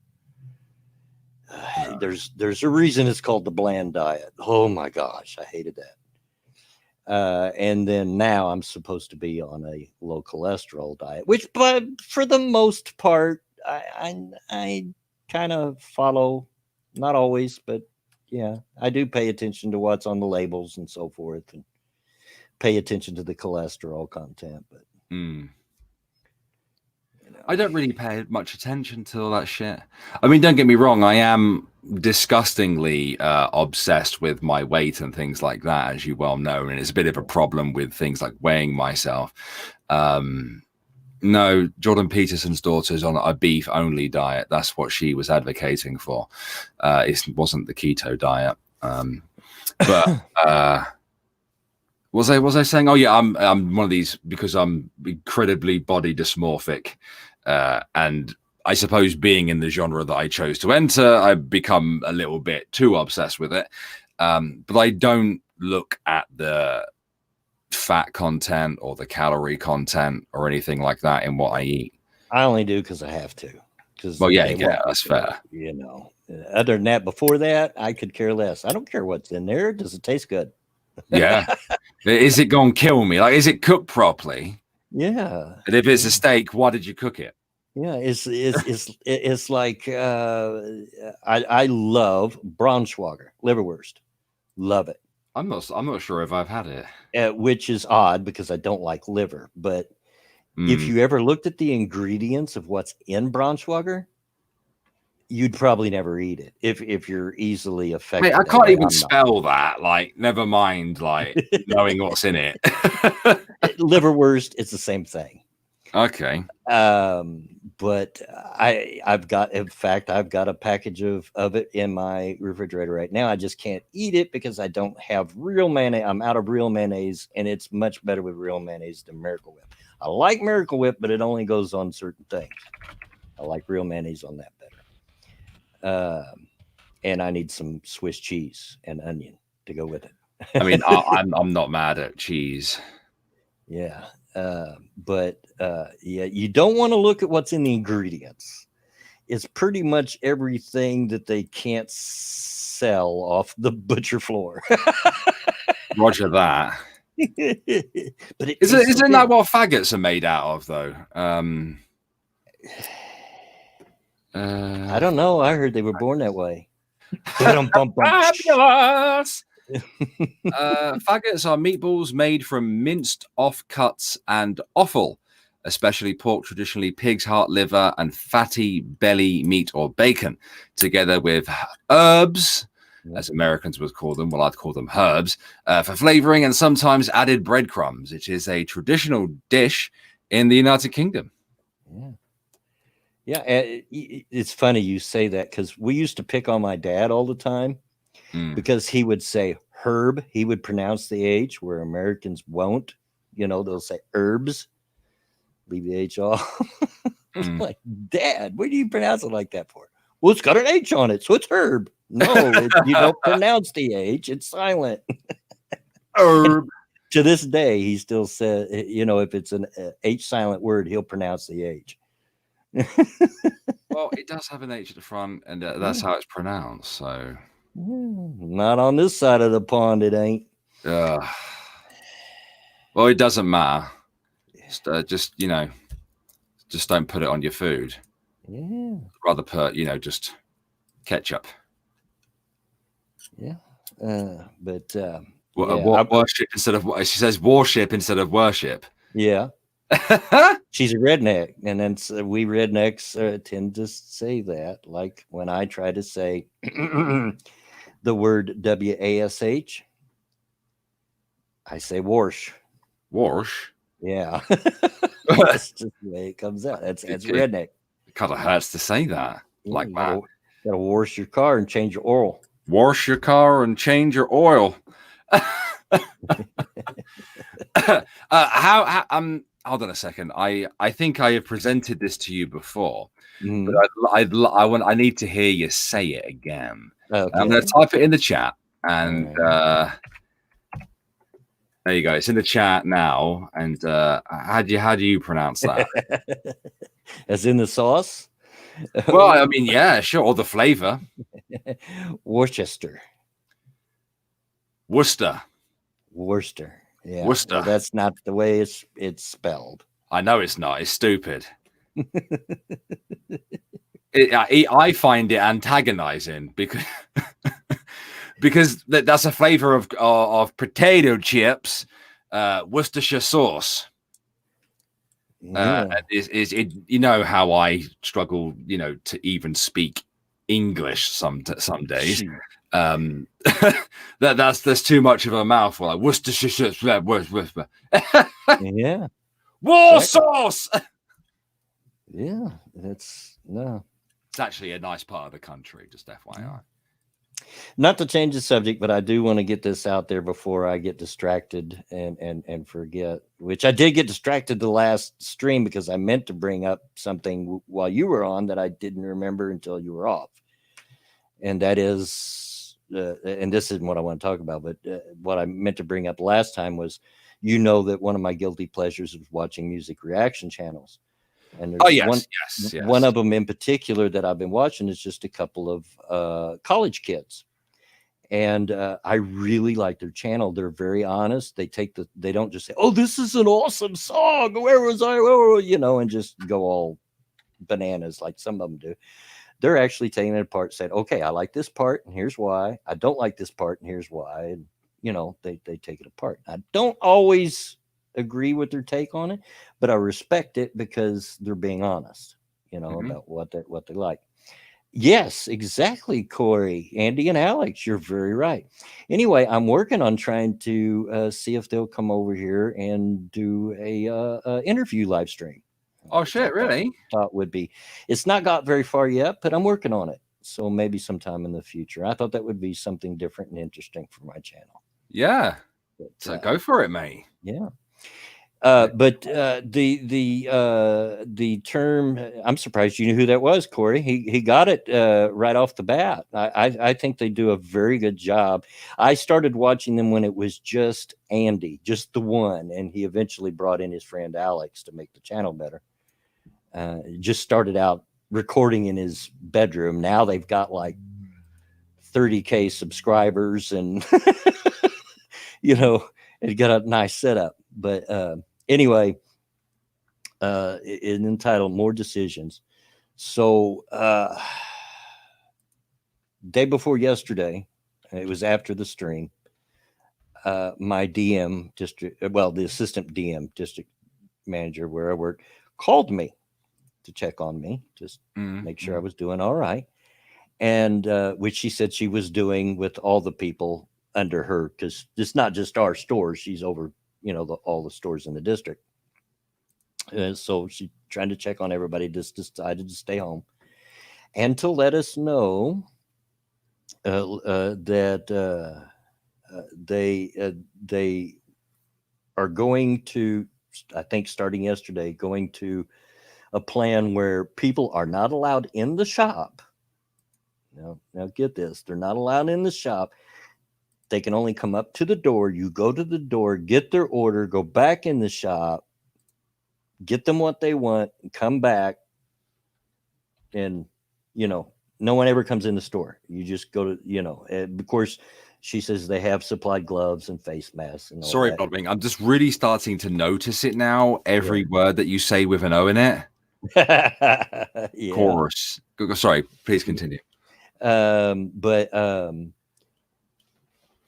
there's a reason it's called the bland diet. Oh my gosh, I hated that. And then now I'm supposed to be on a low cholesterol diet, which, but for the most part, I kind of follow. Not always, but yeah, I do pay attention to what's on the labels and so forth, and pay attention to the cholesterol content. But I don't really pay much attention to all that shit. I mean, don't get me wrong, I am disgustingly obsessed with my weight and things like that, as you well know, and it's a bit of a problem with things like weighing myself. No, Jordan Peterson's daughter's on a beef only diet. That's what she was advocating for. It wasn't the keto diet. But was I saying? Oh yeah, I'm one of these because I'm incredibly body dysmorphic, and I suppose being in the genre that I chose to enter, I've become a little bit too obsessed with it. But I don't look at the fat content or the calorie content or anything like that in what I eat. I only do because I have to. Well, yeah, that's fair. You know, other than that, before that, I could care less. I don't care what's in there. Does it taste good? Yeah. Is it going to kill me? Like, is it cooked properly? Yeah. And if it's a steak, why did you cook it? Yeah, it's like I love Braunschweiger liverwurst, love it. I'm not sure if I've had it, which is odd because I don't like liver. But if you ever looked at the ingredients of what's in Braunschweiger, you'd probably never eat it if you're easily affected. Mate, I can't even spell that. Like, never mind, like knowing what's in it. Liverwurst, it's the same thing. Okay. But I've got a package of it in my refrigerator right now. I just can't eat it because I don't have real mayonnaise. I'm out of real mayonnaise, and it's much better with real mayonnaise than Miracle Whip. I like Miracle Whip, but it only goes on certain things. I like real mayonnaise on that better. And I need some Swiss cheese and onion to go with it. I mean, I'm not mad at cheese. Yeah. But yeah, you don't want to look at what's in the ingredients. It's pretty much everything that they can't sell off the butcher floor. Roger that. But isn't that what faggots are made out of, though? I don't know. I heard they were born that way. Fabulous. Faggots are meatballs made from minced offcuts and offal, especially pork, traditionally pig's heart, liver, and fatty belly meat or bacon, together with herbs, as Americans would call them. Well, I'd call them herbs, for flavoring, and sometimes added breadcrumbs. It is a traditional dish in the United Kingdom. Yeah, it's funny you say that because we used to pick on my dad all the time because he would say herb. He would pronounce the H where Americans won't. You know, they'll say herbs. Leave the H off. Like, Dad, what do you pronounce it like that for? Well, it's got an H on it, so it's herb. No, you don't pronounce the H. It's silent. Herb. To this day, he still says, you know, if it's an H silent word, he'll pronounce the H. Well, it does have an H at the front, and that's how it's pronounced. So, not on this side of the pond, it ain't. Well, it doesn't matter. Just you know, just don't put it on your food. Yeah. Rather put, you know, just ketchup. Yeah. But worship instead of, she says worship instead of worship. Yeah. She's a redneck, and then we rednecks tend to say that. Like when I try to say the word WASH, I say warsh. Warsh? Yeah. That's just the way it comes out. That's redneck. It kind of hurts to say that. Like that. Gotta wash your car and change your oil. Wash your car and change your oil. Hold on a second. I think I have presented this to you before, but I need to hear you say it again. Okay. I'm going to type it in the chat, and All there you go. It's in the chat now. And how do you pronounce that? As in the sauce? Well, I mean, yeah, sure. Or the flavor. Worcester. Worcester. Yeah. Worcester. Well, that's not the way it's spelled. I know it's not. It's stupid. I find it antagonizing because that's a flavor of potato chips, Worcestershire sauce. You know how I struggle, to even speak English some days. That's too much of a mouthful. Like Worcestershire, yeah, war sauce. Yeah, it's actually a nice part of the country. Just FYI. Not to change the subject, but I do want to get this out there before I get distracted and forget, which I did get distracted the last stream because I meant to bring up something while you were on that I didn't remember until you were off. And that is, and this isn't what I want to talk about, but what I meant to bring up last time was, that one of my guilty pleasures was watching music reaction channels. And there's one of them in particular that I've been watching is just a couple of college kids. And I really like their channel. They're very honest. They don't just say, "Oh, this is an awesome song. Where was I?" And just go all bananas like some of them do. They're actually taking it apart, saying, "Okay, I like this part, and here's why. I don't like this part, and here's why." And, they take it apart. I don't always agree with their take on it, but I respect it because they're being honest, about what they like. Yes, exactly, Corey, Andy, and Alex. You're very right. Anyway, I'm working on trying to see if they'll come over here and do a interview live stream. Oh shit! Really? Thought would be. It's not got very far yet, but I'm working on it. So maybe sometime in the future. I thought that would be something different and interesting for my channel. Yeah. So go for it, mate. Yeah. But the term, I'm surprised you knew who that was, Corey. He got it right off the bat. I think they do a very good job. I started watching them when it was just Andy, just the one, and he eventually brought in his friend Alex to make the channel better. Just started out recording in his bedroom. Now they've got like 30K subscribers and it got a nice setup. But anyway, it's entitled More Decisions. So day before yesterday, it was after the stream, my DM the assistant DM district manager where I work called me to check on me, just make sure I was doing all right. And which she said she was doing with all the people under her, because it's not just our stores. She's over, all the stores in the district. So she trying to check on everybody, just decided to stay home and to let us know that they are going to, I think starting yesterday, going to a plan where people are not allowed in the shop. Now get this, they're not allowed in the shop. They can only come up to the door. You go to the door, get their order, go back in the shop, get them what they want, and come back. And, no one ever comes in the store. You just go to, and of course, she says they have supplied gloves and face masks. And all Sorry, that. Bobbing. I'm just really starting to notice it now. Every word that you say with an O in it. Yeah. Chorus. Sorry, please continue. But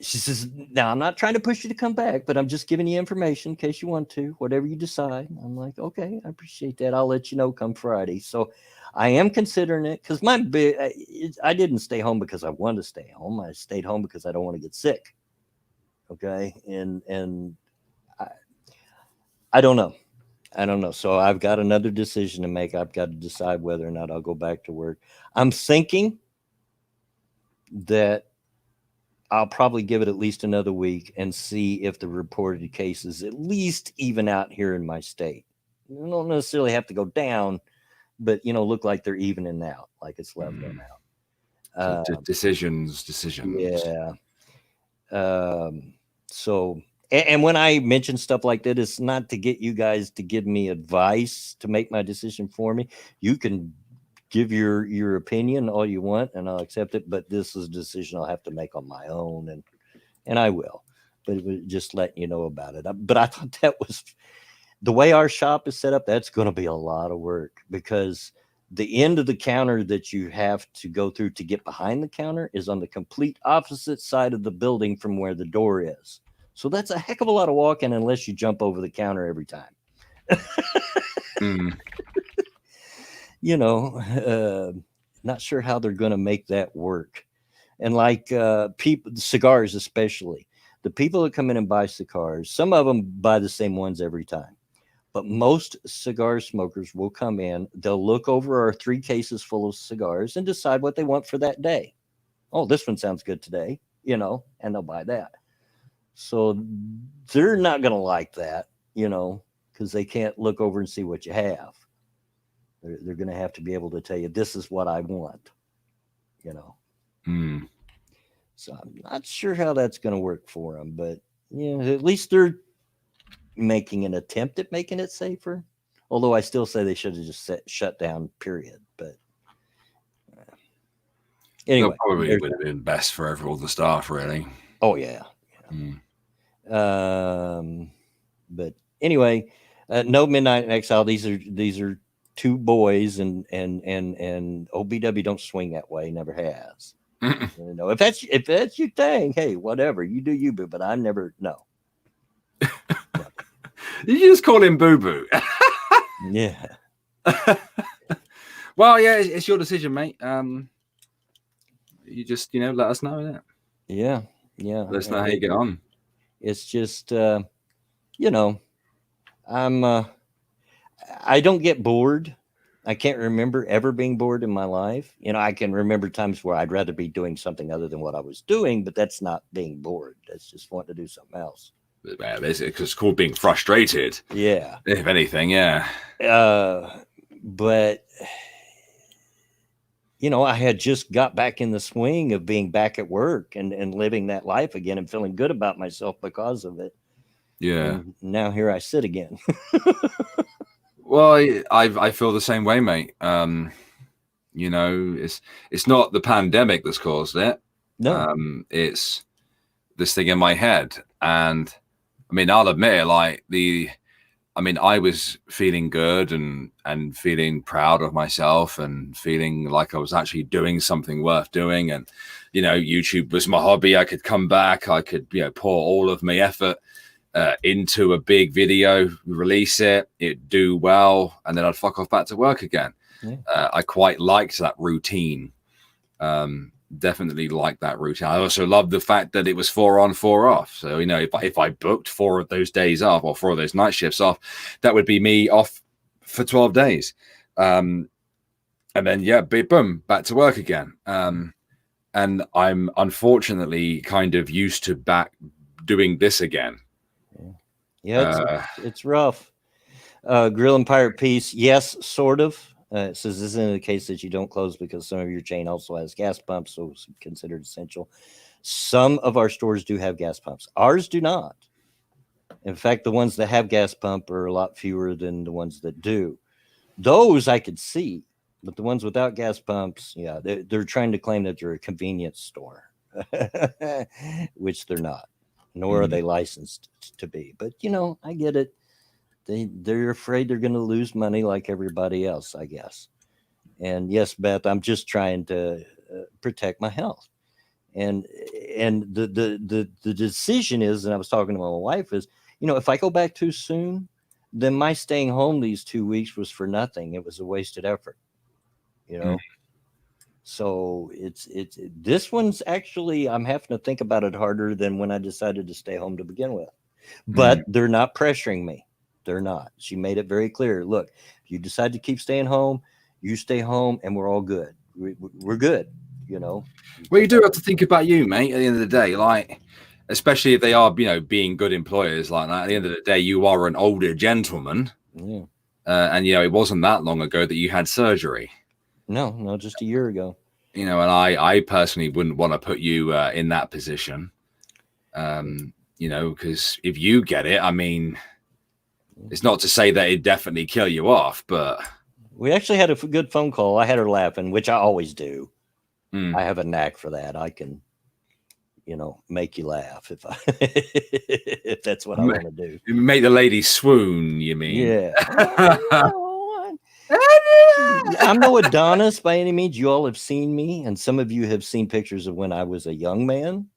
she says, now I'm not trying to push you to come back, but I'm just giving you information in case you want to, whatever you decide. I'm like, okay, I appreciate that. I'll let you know come Friday. So I am considering it because I didn't stay home because I wanted to stay home. I stayed home because I don't want to get sick. Okay. And I don't know. So I've got another decision to make. I've got to decide whether or not I'll go back to work. I'm thinking that I'll probably give it at least another week and see if the reported cases at least even out here in my state. You don't necessarily have to go down, but look like they're evening out, like it's leveling out. So decisions. Yeah. So, and when I mention stuff like that, it's not to get you guys to give me advice to make my decision for me. You can give your opinion all you want, and I'll accept it. But this is a decision I'll have to make on my own, and I will. But it was just letting you know about it. But I thought that was the way our shop is set up. That's going to be a lot of work because the end of the counter that you have to go through to get behind the counter is on the complete opposite side of the building from where the door is. So that's a heck of a lot of walking unless you jump over the counter every time. Not sure how they're going to make that work. And like people, cigars especially, the people that come in and buy cigars, some of them buy the same ones every time. But most cigar smokers will come in, they'll look over our 3 cases full of cigars and decide what they want for that day. Oh, this one sounds good today, and they'll buy that. So they're not going to like that, because they can't look over and see what you have. They're going to have to be able to tell you, this is what I want, So I'm not sure how that's going to work for them, but at least they're making an attempt at making it safer. Although I still say they should have just shut down, period. But anyway, probably would have been best for all the staff, really. Oh yeah. But anyway, no Midnight in Exile. These are 2 boys, and OBW don't swing that way. Never has. If that's your thing, hey, whatever you do, you boo. But I'm never. No. Did you just call him Boo Boo? Yeah. Well, yeah, it's your decision, mate. You just let us know that. Yeah. Let us know how you get on. It's just I don't get bored. I can't remember ever being bored in my life. I can remember times where I'd rather be doing something other than what I was doing, but that's not being bored. That's just wanting to do something else. It's called being frustrated. Yeah. If anything, yeah. But I had just got back in the swing of being back at work and living that life again and feeling good about myself because of it. Yeah. And now here I sit again. Well, I feel the same way, mate. It's not the pandemic that's caused it. No. It's this thing in my head. And I mean, I'll admit it, I was feeling good and feeling proud of myself and feeling like I was actually doing something worth doing. And, YouTube was my hobby. I could come back. I could, pour all of my effort into a big video, release it do well, and then I'd fuck off back to work again. Yeah. I quite liked that routine. Definitely like that routine. I also love the fact that it was 4 on, 4 off. So, if I booked 4 of those days off or 4 of those night shifts off, that would be me off for 12 days. And then, boom, back to work again. And I'm unfortunately kind of used to back doing this again. Yeah, it's rough. Grill and Pirate Piece, yes, sort of. It says this isn't the case that you don't close because some of your chain also has gas pumps, so it's considered essential. Some of our stores do have gas pumps. Ours do not. In fact, the ones that have gas pump are a lot fewer than the ones that do. Those I could see, but the ones without gas pumps, yeah, they're trying to claim that they're a convenience store, which they're not, nor are they licensed to be. But, I get it. They're afraid they're going to lose money like everybody else, I guess. And yes, Beth, I'm just trying to protect my health. And the decision is, and I was talking to my wife, is, if I go back too soon, then my staying home these 2 weeks was for nothing. It was a wasted effort, So it's this one's actually, I'm having to think about it harder than when I decided to stay home to begin with. But they're not pressuring me. They're not. She made it very clear. Look, if you decide to keep staying home, you stay home and we're all good. We're good. you know. Well, you do have to think about you, mate, at the end of the day. Like, especially if they are, being good employers like that. At the end of the day, you are an older gentleman. Yeah. And, it wasn't that long ago that you had surgery. No, just a year ago. And I personally wouldn't want to put you in that position. Because if you get it, I mean, it's not to say that it'd definitely kill you off, but... We actually had a good phone call. I had her laughing, which I always do. Mm. I have a knack for that. I can, make you laugh if that's what I want to do. Make the lady swoon, you mean? Yeah. I'm no Adonis by any means. You all have seen me, and some of you have seen pictures of when I was a young man.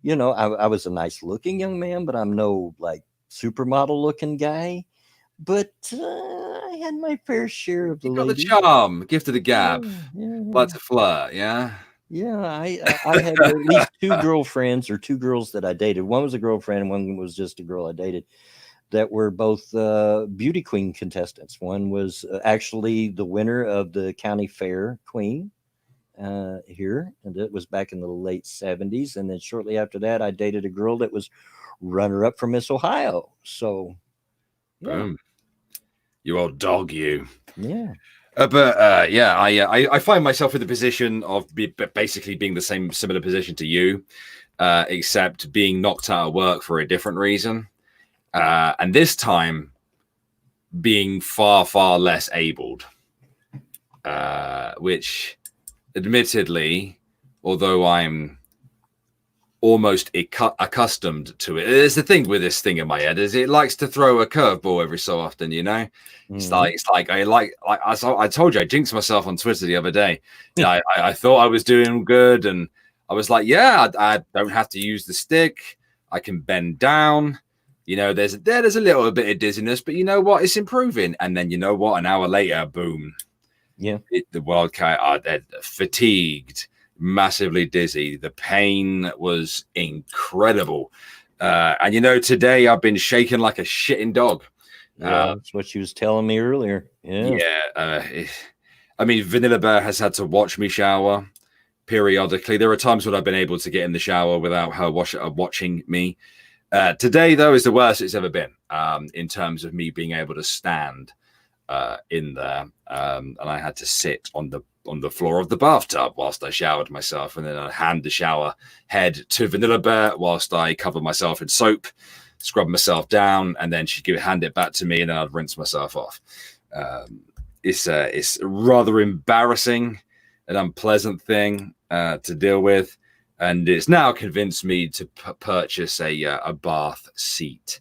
I was a nice looking young man, but I'm no like supermodel looking guy. But I had my fair share of the got ladies. The charm, gift of the gab, yeah. Blood to flirt, yeah. Yeah, I had at least two girlfriends or two girls that I dated. One was a girlfriend, and one was just a girl I dated that were both beauty queen contestants. One was actually the winner of the county fair queen here, and it was back in the late 70s. And then shortly after that, I dated a girl that was runner-up for Miss Ohio. So, yeah. Boom. You old dog, you. Yeah. I find myself in the position of basically being the similar position to you, except being knocked out of work for a different reason. And this time being far, far less abled, which admittedly, although I'm almost accustomed to it. There's the thing with this thing in my head is it likes to throw a curveball every so often, It's like I told you I jinxed myself on Twitter the other day. I thought I was doing good, and I was like, I don't have to use the stick. I can bend down. There's a little bit of dizziness, but you know what? It's improving. And then you know what? An hour later, boom. Yeah. The Wildcat are fatigued, massively dizzy. The pain was incredible. And today I've been shaking like a shitting dog. Yeah, that's what she was telling me earlier. Yeah. I mean, Vanilla Bear has had to watch me shower periodically. There are times when I've been able to get in the shower without her watching me. Today, though, is the worst it's ever been in terms of me being able to stand in there. And I had to sit on the floor of the bathtub whilst I showered myself, and then I hand the shower head to Vanilla Bear whilst I cover myself in soap, scrub myself down, and then she'd hand it back to me, and then I'd rinse myself off. It's a rather embarrassing and unpleasant thing to deal with, and it's now convinced me to purchase a bath seat,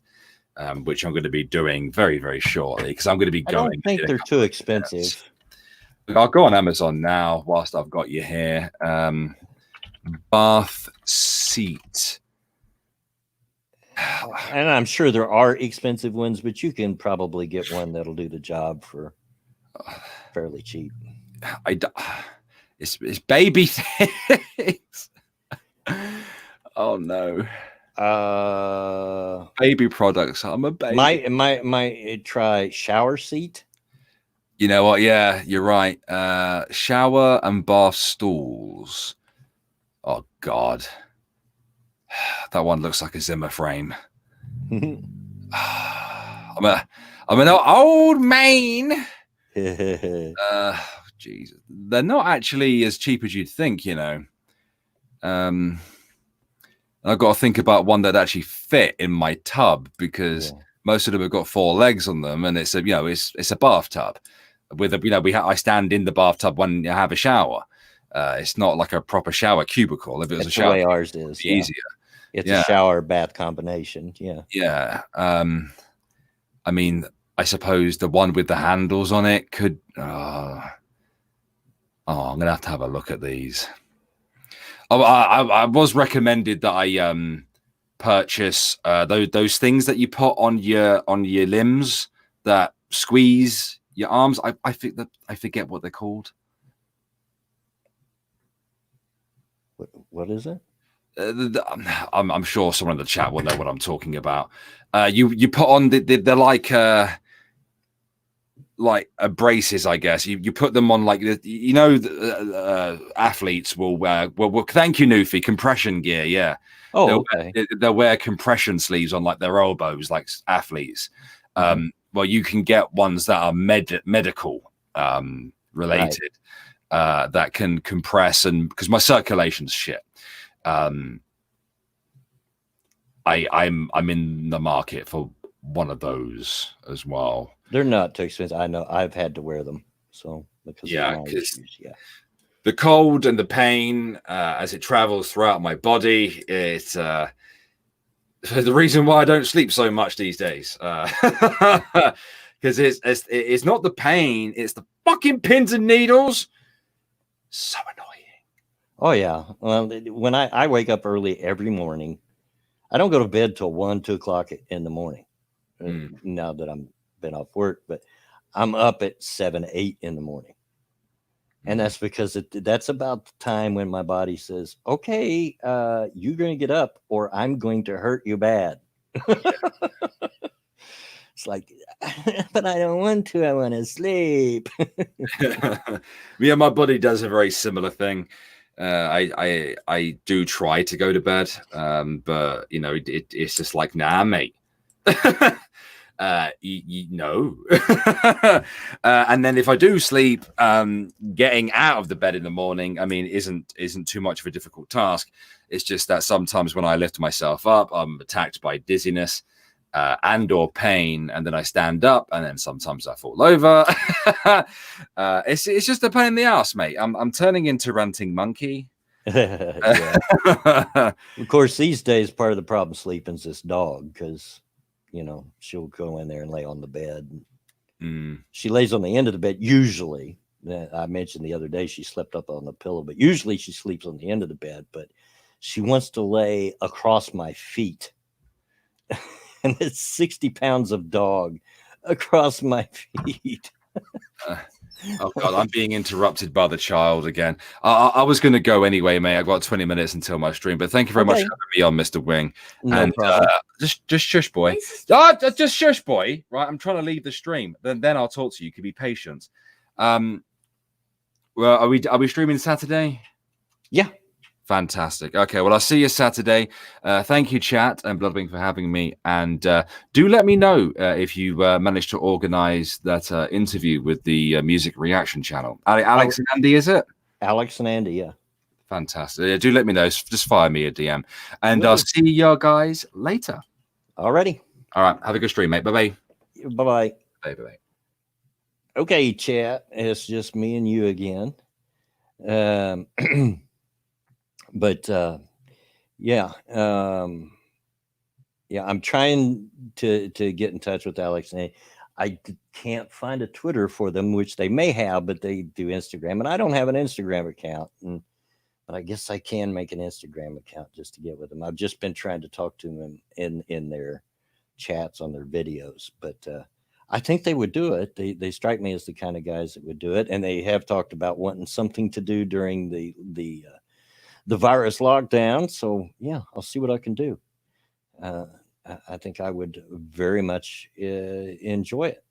which I'm going to be doing very, very shortly because I'm going to be going. I don't think they're too expensive. I'll go on Amazon now whilst I've got you here. Bath seat. And I'm sure there are expensive ones, but you can probably get one that'll do the job for fairly cheap. It's baby things. Oh no. Baby products. I'm a baby. Might try shower seat. You know what? Yeah, you're right. Shower and bath stools. Oh God. That one looks like a Zimmer frame. I'm an old man. Jesus, they're not actually as cheap as you'd think, I've got to think about one that actually fit in my tub because most of them have got 4 legs on them, and it's a bathtub with I stand in the bathtub when I have a shower. It's not like a proper shower cubicle. If it was a shower, the way ours is easier. It's a shower bath combination. Yeah. I mean, I suppose the one with the handles on it could. I'm gonna have a look at these. I was recommended that I purchase those things that you put on your limbs that squeeze your arms. I forget what they're called. What is it? I'm sure someone in the chat will know what I'm talking about. You put on they're like like braces, I guess. You put them on like athletes will wear. Well, thank you, Newfie. Compression gear, yeah. Oh, okay. They'll wear compression sleeves on like their elbows, like athletes. Mhm. Well, you can get ones that are medical related that can compress, and because my circulation's shit. I'm in the market for one of those as well. They're not too expensive. I know I've had to wear them, so because of my because issues. Yeah. the cold and the pain as it travels throughout my body, it's the reason why I don't sleep so much these days. Because it's not the pain, it's the fucking pins and needles. So annoying. Oh yeah. Well, when I wake up early every morning, I don't go to bed till 1, 2 o'clock in the morning. Now that I'm been off work, but I'm up at 7, 8 in the morning. And that's because that's about the time when my body says, okay, you're going to get up or I'm going to hurt you bad. It's like, but I don't want to. I want to sleep. Yeah, my body does a very similar thing. I do try to go to bed, but you know, it's just like, nah, mate. No. And then if I do sleep, getting out of the bed in the morning, I mean, isn't too much of a difficult task. It's just that sometimes when I lift myself up, I'm attacked by dizziness and or pain, and then I stand up, and then sometimes I fall over. It's just a pain in the ass, mate. I'm turning into ranting monkey. Yeah. Of course, these days, part of the problem sleeping is this dog, because you know she'll go in there and lay on the bed. She lays on the end of the bed usually. I mentioned the other day she slept up on the pillow, but usually she sleeps on the end of the bed. But she wants to lay across my feet. And it's 60 pounds of dog across my feet. Oh God, I'm being interrupted by the child again. I was going to go anyway, mate. I've got 20 minutes until my stream, but thank you very much for having me on, Mr. Wing. No problem. Just shush, boy. Just shush, boy. Right, I'm trying to leave the stream. Then I'll talk to you. You can be patient. Well, are we streaming Saturday? Yeah. Fantastic. Okay, well, I'll see you Saturday. Thank you, chat and Bloodwing, for having me. And do let me know if you managed to organize that interview with the Music Reaction channel. Alex and Andy, is it? Alex and Andy, yeah. Fantastic. Yeah, do let me know. Just fire me a DM. And I'll see you guys later. Alrighty. All right. Have a good stream, mate. Bye-bye. Bye-bye. Bye-bye. Okay, chat. It's just me and you again. But yeah, I'm trying to get in touch with Alex, and I can't find a Twitter for them, which they may have, but they do Instagram, and I don't have an Instagram account. But I guess I can make an Instagram account just to get with them. I've just been trying to talk to them in their chats on their videos, but I think they would do it. They strike me as the kind of guys that would do it, and they have talked about wanting something to do during the virus lockdown. So yeah, I'll see what I can do. I think I would very much enjoy it,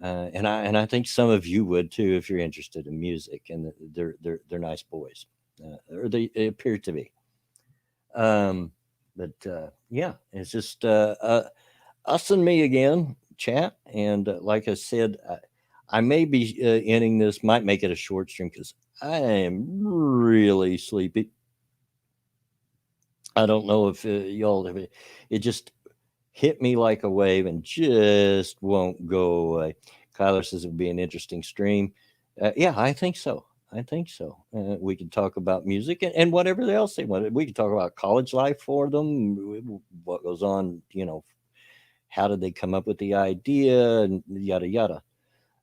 and I think some of you would too if you're interested in music. And they're nice boys, or they appear to be. But yeah, it's just us and me again, chat. And like I said, I may be ending this. Might make it a short stream because I am really sleepy. I don't know if y'all have it just hit me like a wave and just won't go away. Kyler says it would be an interesting stream. Yeah, I think so. We can talk about music and whatever else they want. We can talk about college life for them, what goes on, how did they come up with the idea, and yada yada.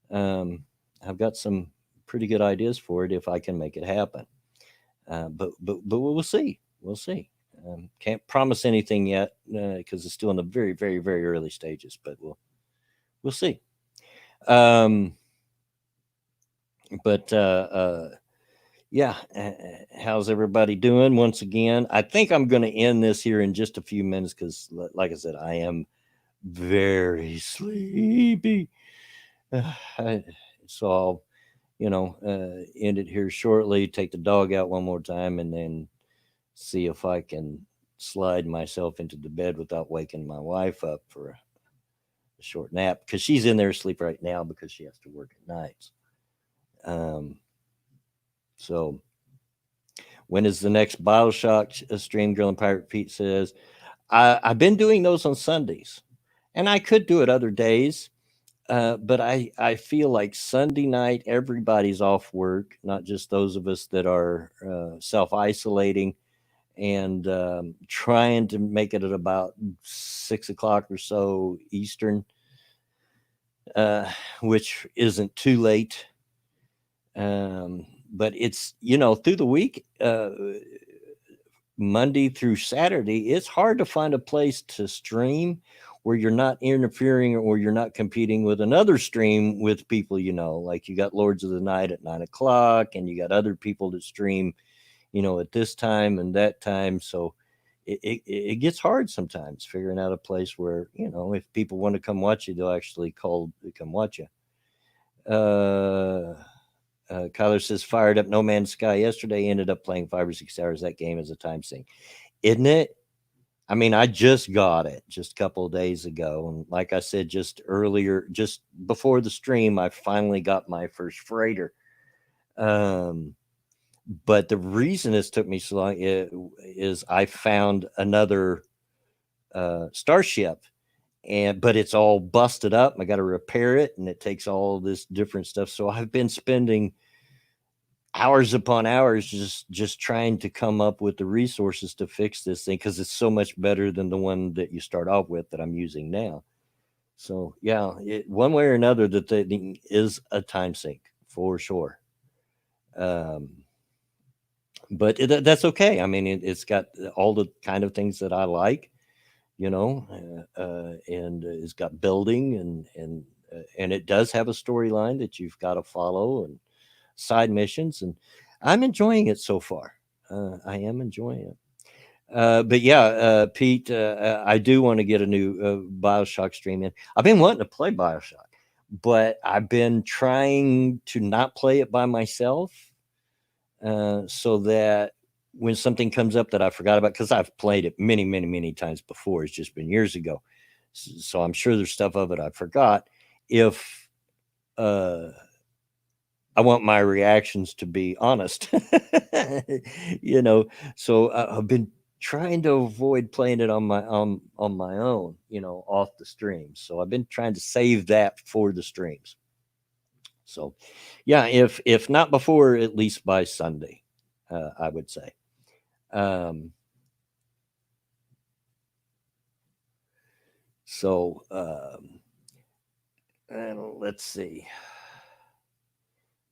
I've got some pretty good ideas for it if I can make it happen. But we'll see. We'll see. Can't promise anything yet because it's still in the very, very, very early stages. But we'll see. Yeah. How's everybody doing? Once again, I think I'm going to end this here in just a few minutes because, like I said, I am very sleepy. So I'll, end it here shortly. Take the dog out one more time, and then see if I can slide myself into the bed without waking my wife up for a short nap because she's in there asleep right now because she has to work at nights. Um, so when is the next Bioshock stream? Girl and Pirate Pete says, I've been doing those on Sundays, and I could do it other days. But I feel like Sunday night, everybody's off work, not just those of us that are self isolating and trying to make it at about 6 o'clock or so Eastern, which isn't too late. But it's, through the week, Monday through Saturday, it's hard to find a place to stream where you're not interfering or you're not competing with another stream with people, like you got Lords of the Night at 9 o'clock and you got other people that stream, at this time and that time. So it gets hard sometimes figuring out a place where, if people want to come watch you, they'll actually call to come watch you. Kyler says, fired up No Man's Sky yesterday, ended up playing 5 or 6 hours. That game is a time sink, isn't it? I mean, I just got it just a couple of days ago. And like I said, just earlier, just before the stream, I finally got my first freighter. But the reason this took me so long is I found another starship, but it's all busted up. I got to repair it, and it takes all this different stuff. So I've been spending hours upon hours just trying to come up with the resources to fix this thing because it's so much better than the one that you start off with that I'm using now. So yeah, one way or another, that thing is a time sink for sure. Um, but that's okay. I mean, it's got all the kind of things that I like, and it's got building and it does have a storyline that you've got to follow and side missions, and I'm enjoying it so far. I am enjoying it. But yeah, Pete, I do want to get a new Bioshock stream in. I've been wanting to play Bioshock, but I've been trying to not play it by myself, so that when something comes up that I forgot about, because I've played it many, many, many times before, it's just been years ago. So I'm sure there's stuff of it I forgot. If uh, I want my reactions to be honest, you know. So I've been trying to avoid playing it on my own, off the streams. So I've been trying to save that for the streams. So, yeah, if not before, at least by Sunday, I would say. Um, so and let's see.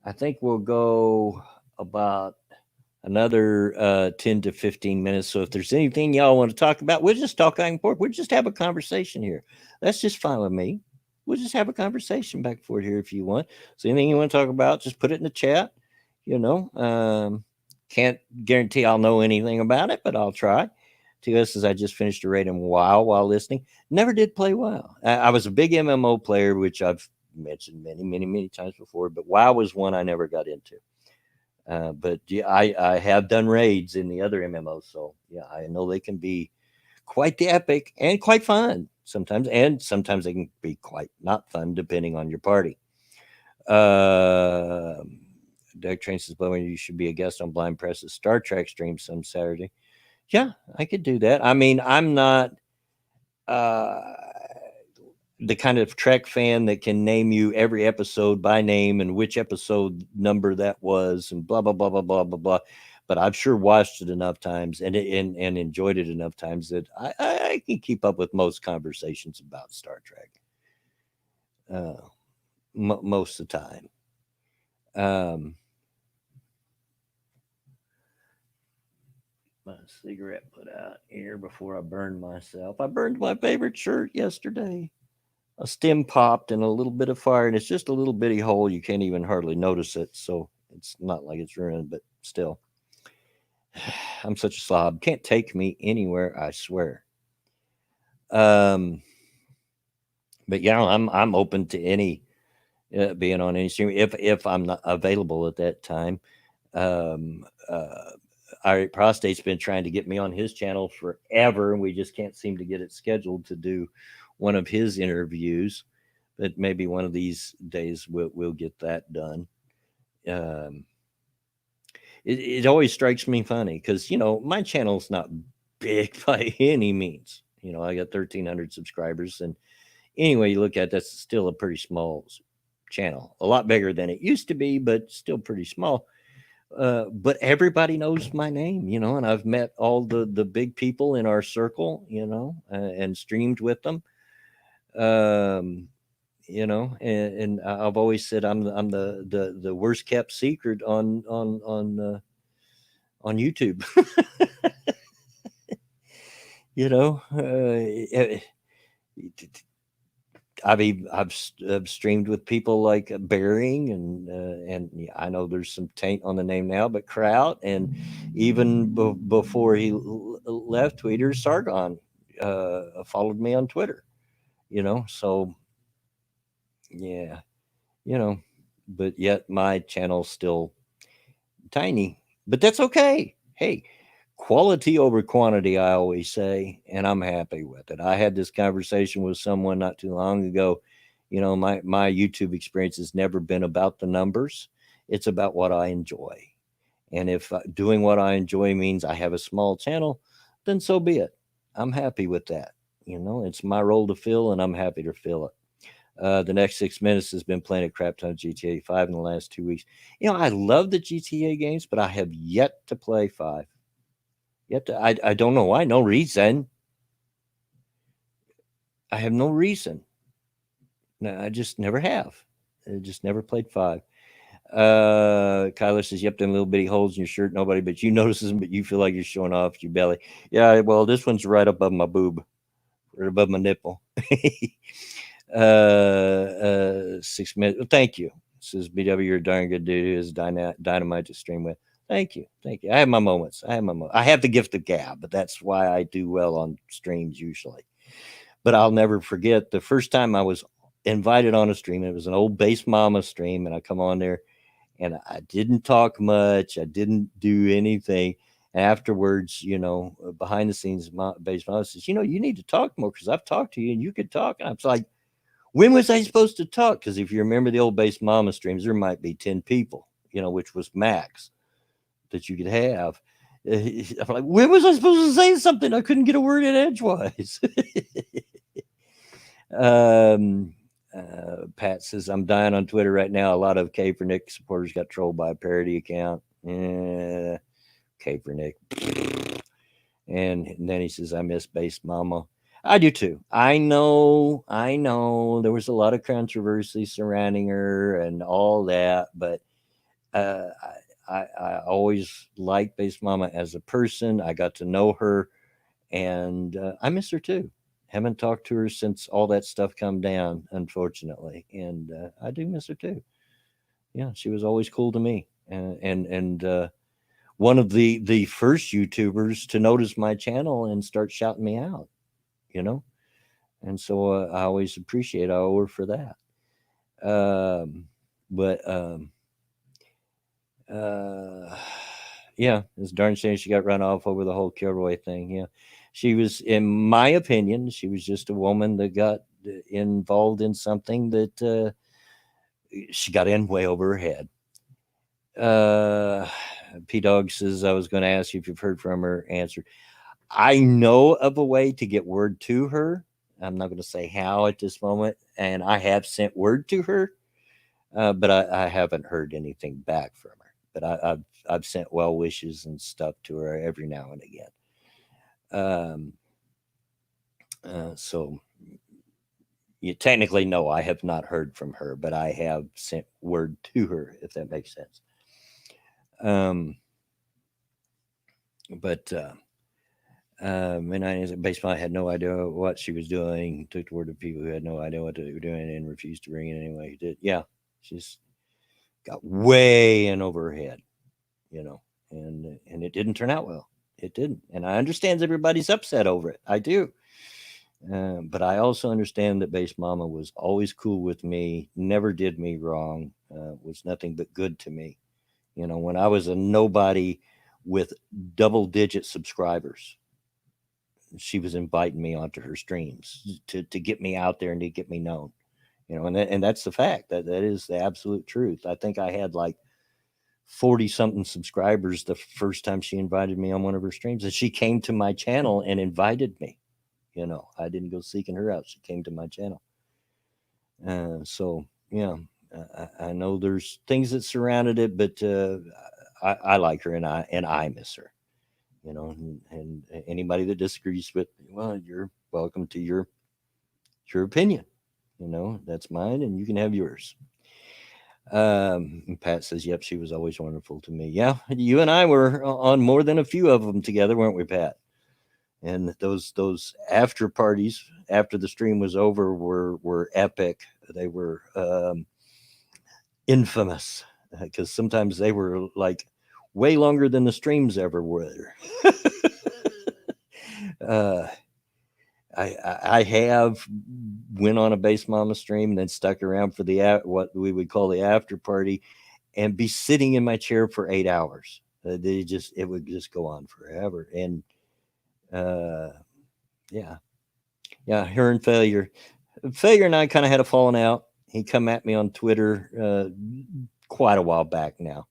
I think we'll go about another 10 to 15 minutes. So if there's anything y'all want to talk about, we'll just talk back and forth. We'll just have a conversation here. That's just fine with me. We'll just have a conversation back and forth here if you want. So anything you want to talk about, just put it in the chat. Can't guarantee I'll know anything about it, but I'll try. TS says I just finished a raid in WoW while listening. Never did play WoW. I was a big MMO player, which I've mentioned many, many, many times before, but WoW was one I never got into. But yeah, I have done raids in the other MMOs, so yeah, I know they can be quite the epic and quite fun sometimes, and sometimes they can be quite not fun depending on your party. Doug Train says, "Blowing, you should be a guest on Blind Press's Star Trek stream some Saturday." Yeah, I could do that. I mean, I'm not uh, the kind of Trek fan that can name you every episode by name and which episode number that was and blah blah blah blah blah blah blah. But I've sure watched it enough times and enjoyed it enough times that I can keep up with most conversations about Star Trek. Most of the time. My cigarette put out here before I burned myself. I burned my favorite shirt yesterday. A stem popped and a little bit of fire, and it's just a little bitty hole. You can't even hardly notice it, so it's not like it's ruined, but still. I'm such a slob. Can't take me anywhere, I swear. But yeah, I'm open to any being on any stream if I'm not available at that time. Um, Ari Prostate's been trying to get me on his channel forever, and we just can't seem to get it scheduled to do one of his interviews. But maybe one of these days we'll get that done. Um, it always strikes me funny because my channel's not big by any means. I got 1,300 subscribers, and anyway you look at it, that's still a pretty small channel. A lot bigger than it used to be, but still pretty small. But everybody knows my name, and I've met all the big people in our circle, and streamed with them. Um, and I've always said I'm the worst kept secret on YouTube. I've streamed with people like Bearing, and yeah, I know there's some taint on the name now, but Kraut, and even before he left Twitter, Sargon followed me on Twitter. So yeah, you know, but yet my channel's still tiny, but that's okay. Hey, quality over quantity, I always say, and I'm happy with it. I had this conversation with someone not too long ago. My YouTube experience has never been about the numbers. It's about what I enjoy. And if doing what I enjoy means I have a small channel, then so be it. I'm happy with that. It's my role to fill, and I'm happy to fill it. The next 6 minutes has been playing a crap ton of GTA 5 in the last 2 weeks. I love the GTA games, but I have yet to play 5. Yet I don't know why. No reason. I have no reason. No, I just never have. I just never played 5. Kyler says, "Yep, them little bitty holes in your shirt. Nobody but you notices them, but you feel like you're showing off your belly." Yeah, well, this one's right above my boob, right above my nipple. 6 minutes. Well, thank you. Says BW, you're a darn good dude. Is dynamite to stream with. Thank you. I have my moments. I have the gift of gab, but that's why I do well on streams usually. But I'll never forget the first time I was invited on a stream. It was an old Base Mama stream, and I come on there, and I didn't talk much. I didn't do anything. Afterwards, behind the scenes, Base Mama says, "You need to talk more because I've talked to you and you could talk." And I was like, when was I supposed to talk? Because if you remember the old Base Mama streams, there might be 10 people, which was max that you could have. I'm like, when was I supposed to say something? I couldn't get a word in edgewise. Pat says, I'm dying on Twitter right now. A lot of Kaepernick supporters got trolled by a parody account. Kaepernick. And then he says, I miss Base Mama. I do too. I know. There was a lot of controversy surrounding her and all that, but I always liked Base Mama as a person. I got to know her, and I miss her too. Haven't talked to her since all that stuff come down, unfortunately, and I do miss her too. Yeah, she was always cool to me, and one of the first YouTubers to notice my channel and start shouting me out. And so I always appreciate I owe her for that. Yeah, it's darn shame she got run off over the whole Kilroy thing. Yeah, she was, in my opinion, she was just a woman that got involved in something that she got in way over her head. P Dog says, I was going to ask you if you've heard from her. Answered, I know of a way to get word to her. I'm not going to say how at this moment, and I have sent word to her, but I haven't heard anything back from her. But I've sent well wishes and stuff to her every now and again. So you technically no, I have not heard from her, but I have sent word to her, if that makes sense. And I basically had no idea what she was doing. Took the word of people who had no idea what they were doing and refused to bring it anyway. He did. Yeah, she's got way in over her head, and it didn't turn out well. It didn't, and I understand everybody's upset over it. I do. But I also understand that Base Mama was always cool with me, never did me wrong, was nothing but good to me. When I was a nobody with double digit subscribers, she was inviting me onto her streams to get me out there and to get me known. And that's the fact. That is the absolute truth. I think I had like 40 something subscribers the first time she invited me on one of her streams, and she came to my channel and invited me. I didn't go seeking her out. She came to my channel. So yeah, I know there's things that surrounded it, but I like her, and I miss her. And anybody that disagrees with me, well, you're welcome to your opinion. That's mine, and you can have yours. And Pat says, "Yep, she was always wonderful to me." Yeah, you and I were on more than a few of them together, weren't we, Pat? And those after parties after the stream was over were epic. They were infamous because sometimes they were like way longer than the streams ever were. uh, I have went on a Base Mama stream and then stuck around for what we would call the after party and be sitting in my chair for 8 hours. It would just go on forever. And uh, yeah, yeah, her and Failure and I kind of had a falling out. He come at me on Twitter quite a while back now,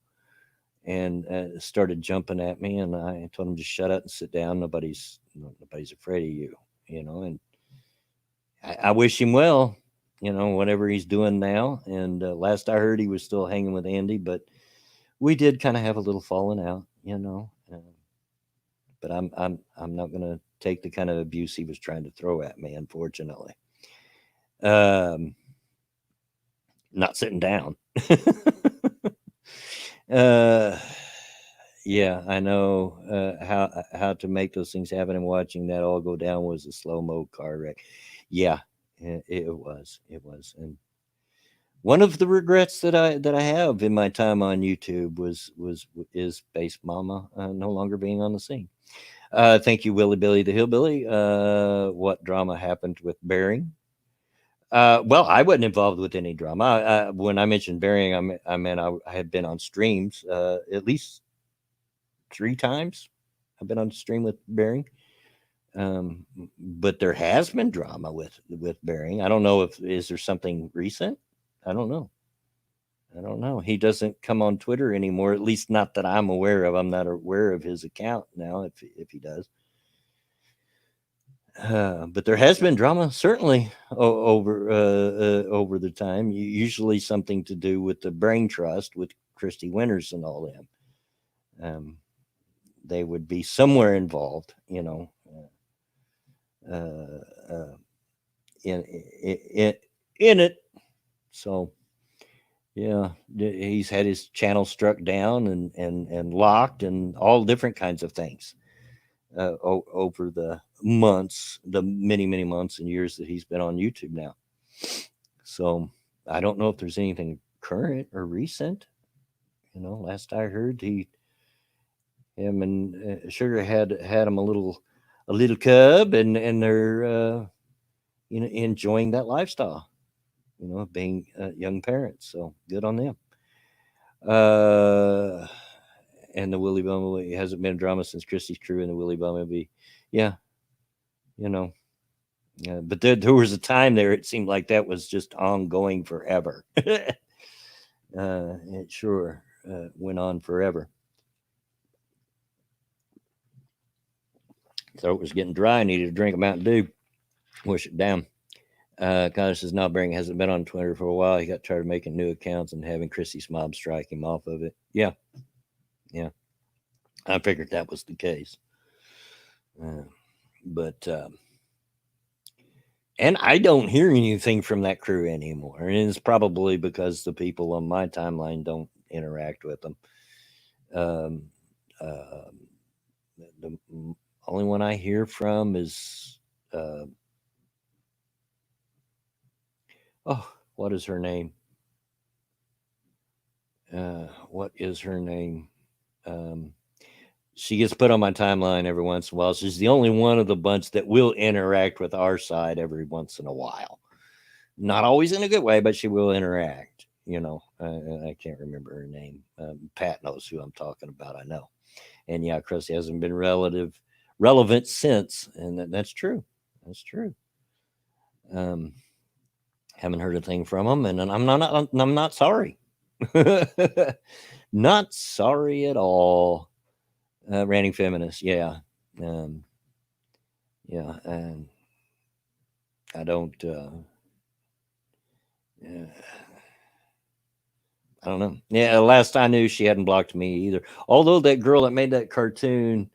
and started jumping at me. And I told him to shut up and sit down. Nobody's afraid of you, And I wish him well, whatever he's doing now. And last I heard, he was still hanging with Andy, but we did kind of have a little falling out. But I'm not gonna take the kind of abuse he was trying to throw at me, unfortunately. Um, not sitting down. uh, yeah, I know how to make those things happen, and watching that all go down was a slow mo car wreck. Yeah, it was. It was, and one of the regrets that I have in my time on YouTube is Base Mama no longer being on the scene. Thank you, Willie Billy the Hillbilly. What drama happened with Bering? Well, I wasn't involved with any drama. When I mentioned Bering, I meant I had been on streams at least 3 times. I've been on stream with Bering. But there has been drama with Bering. I don't know if is there something recent. I don't know. I don't know. He doesn't come on Twitter anymore, at least not that I'm aware of. I'm not aware of his account now, if he does. But there has been drama, certainly over the time. Usually something to do with the Brain Trust, with Christy Winters and all them. They would be somewhere involved, uh, uh, in it. So yeah, he's had his channel struck down and locked and all different kinds of things over the many months and years that he's been on YouTube now. So I don't know if there's anything current or recent. Last I heard, him and Sugar had him a little cub, and they're enjoying that lifestyle. Being young parents. So good on them. And the Willie Bumblebee hasn't been drama since Christie's crew and the Willie Bumblebee. Yeah, you know. But there was a time there it seemed like that was just ongoing forever. It sure went on forever. So it was getting dry. I needed a drink of Mountain Dew. Wish it down. Connor says, "No, Bring hasn't been on Twitter for a while. He got tired of making new accounts and having Chrissy's mob strike him off of it." Yeah. I figured that was the case. But and I don't hear anything from that crew anymore. And it's probably because the people on my timeline don't interact with them. Uh, the only one I hear from is what is her name? What is her name? She gets put on my timeline every once in a while. She's the only one of the bunch that will interact with our side every once in a while. Not always in a good way, but she will interact. I can't remember her name. Pat knows who I'm talking about. I know. And yeah, Krusty hasn't been relevant since, and that's true. That's true. Um, haven't heard a thing from him, and I'm not sorry. Not sorry at all. Ranting feminist, yeah, um, yeah, and I don't. Uh, I don't know. Yeah, last I knew, she hadn't blocked me either. Although that girl that made that cartoon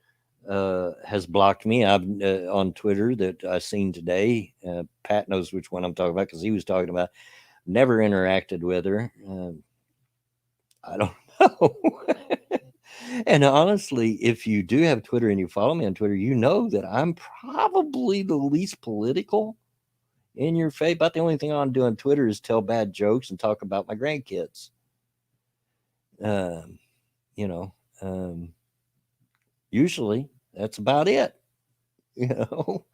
has blocked me. I've on Twitter that I seen today. Pat knows which one I'm talking about because he was talking about. Never interacted with her. I don't know. And honestly, if you do have Twitter and you follow me on Twitter, you know that I'm probably the least political in your face. About the only thing I do on Twitter is tell bad jokes and talk about my grandkids. Um, you know, um, usually that's about it. You know,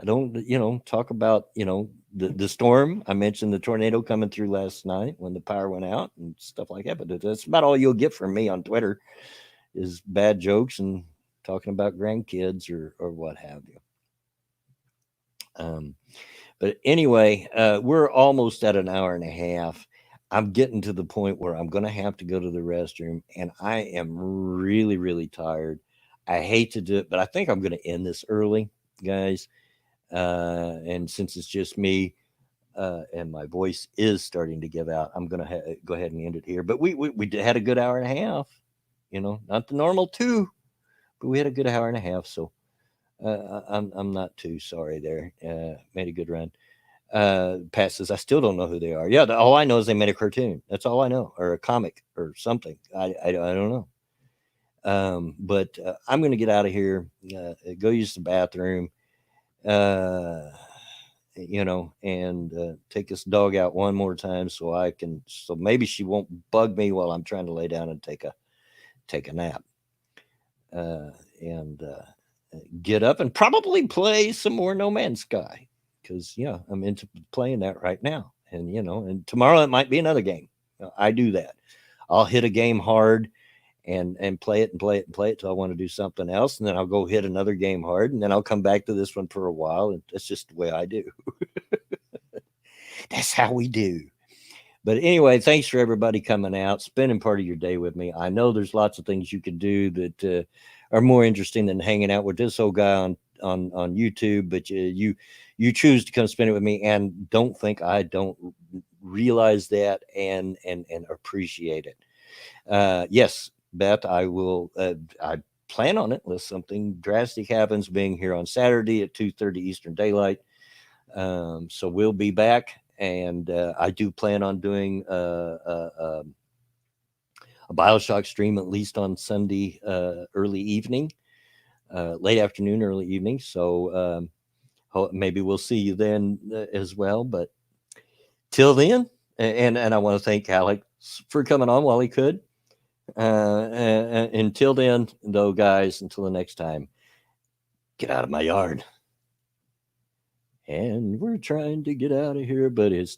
I don't, talk about, the storm. I mentioned the tornado coming through last night when the power went out and stuff like that. But that's about all you'll get from me on Twitter is bad jokes and talking about grandkids or what have you. Um, but anyway, we're almost at an hour and a half. I'm getting to the point where I'm going to have to go to the restroom, and I am really, really tired. I hate to do it, but I think I'm going to end this early, guys. And since it's just me and my voice is starting to give out, I'm going to go ahead and end it here. But we had a good hour and a half, not the normal 2, but we had a good hour and a half. So I'm not too sorry there. Made a good run. Pat says, I still don't know who they are. Yeah, all I know is they made a cartoon. That's all I know, or a comic or something. I don't know. But I'm going to get out of here, go use the bathroom, uh, and take this dog out one more time so maybe she won't bug me while I'm trying to lay down and take a nap. And get up and probably play some more No Man's Sky because I'm into playing that right now. And and tomorrow it might be another game. I do that. I'll hit a game hard and play it and play it and play it till I want to do something else, and then I'll go hit another game hard, and then I'll come back to this one for a while, and that's just the way I do. That's how we do. But anyway, thanks for everybody coming out, spending part of your day with me. I know there's lots of things you can do that are more interesting than hanging out with this old guy on YouTube, but you choose to come spend it with me, and don't think I don't realize that and appreciate it. Yes, Beth, I will. I plan on it unless something drastic happens. Being here on Saturday at 2:30 Eastern Daylight, so we'll be back. And I do plan on doing a BioShock stream at least on Sunday early evening, late afternoon, early evening. So maybe we'll see you then as well. But till then, and I want to thank Alex for coming on while he could. Until then, though, guys, until the next time, get out of my yard. And we're trying to get out of here, but it's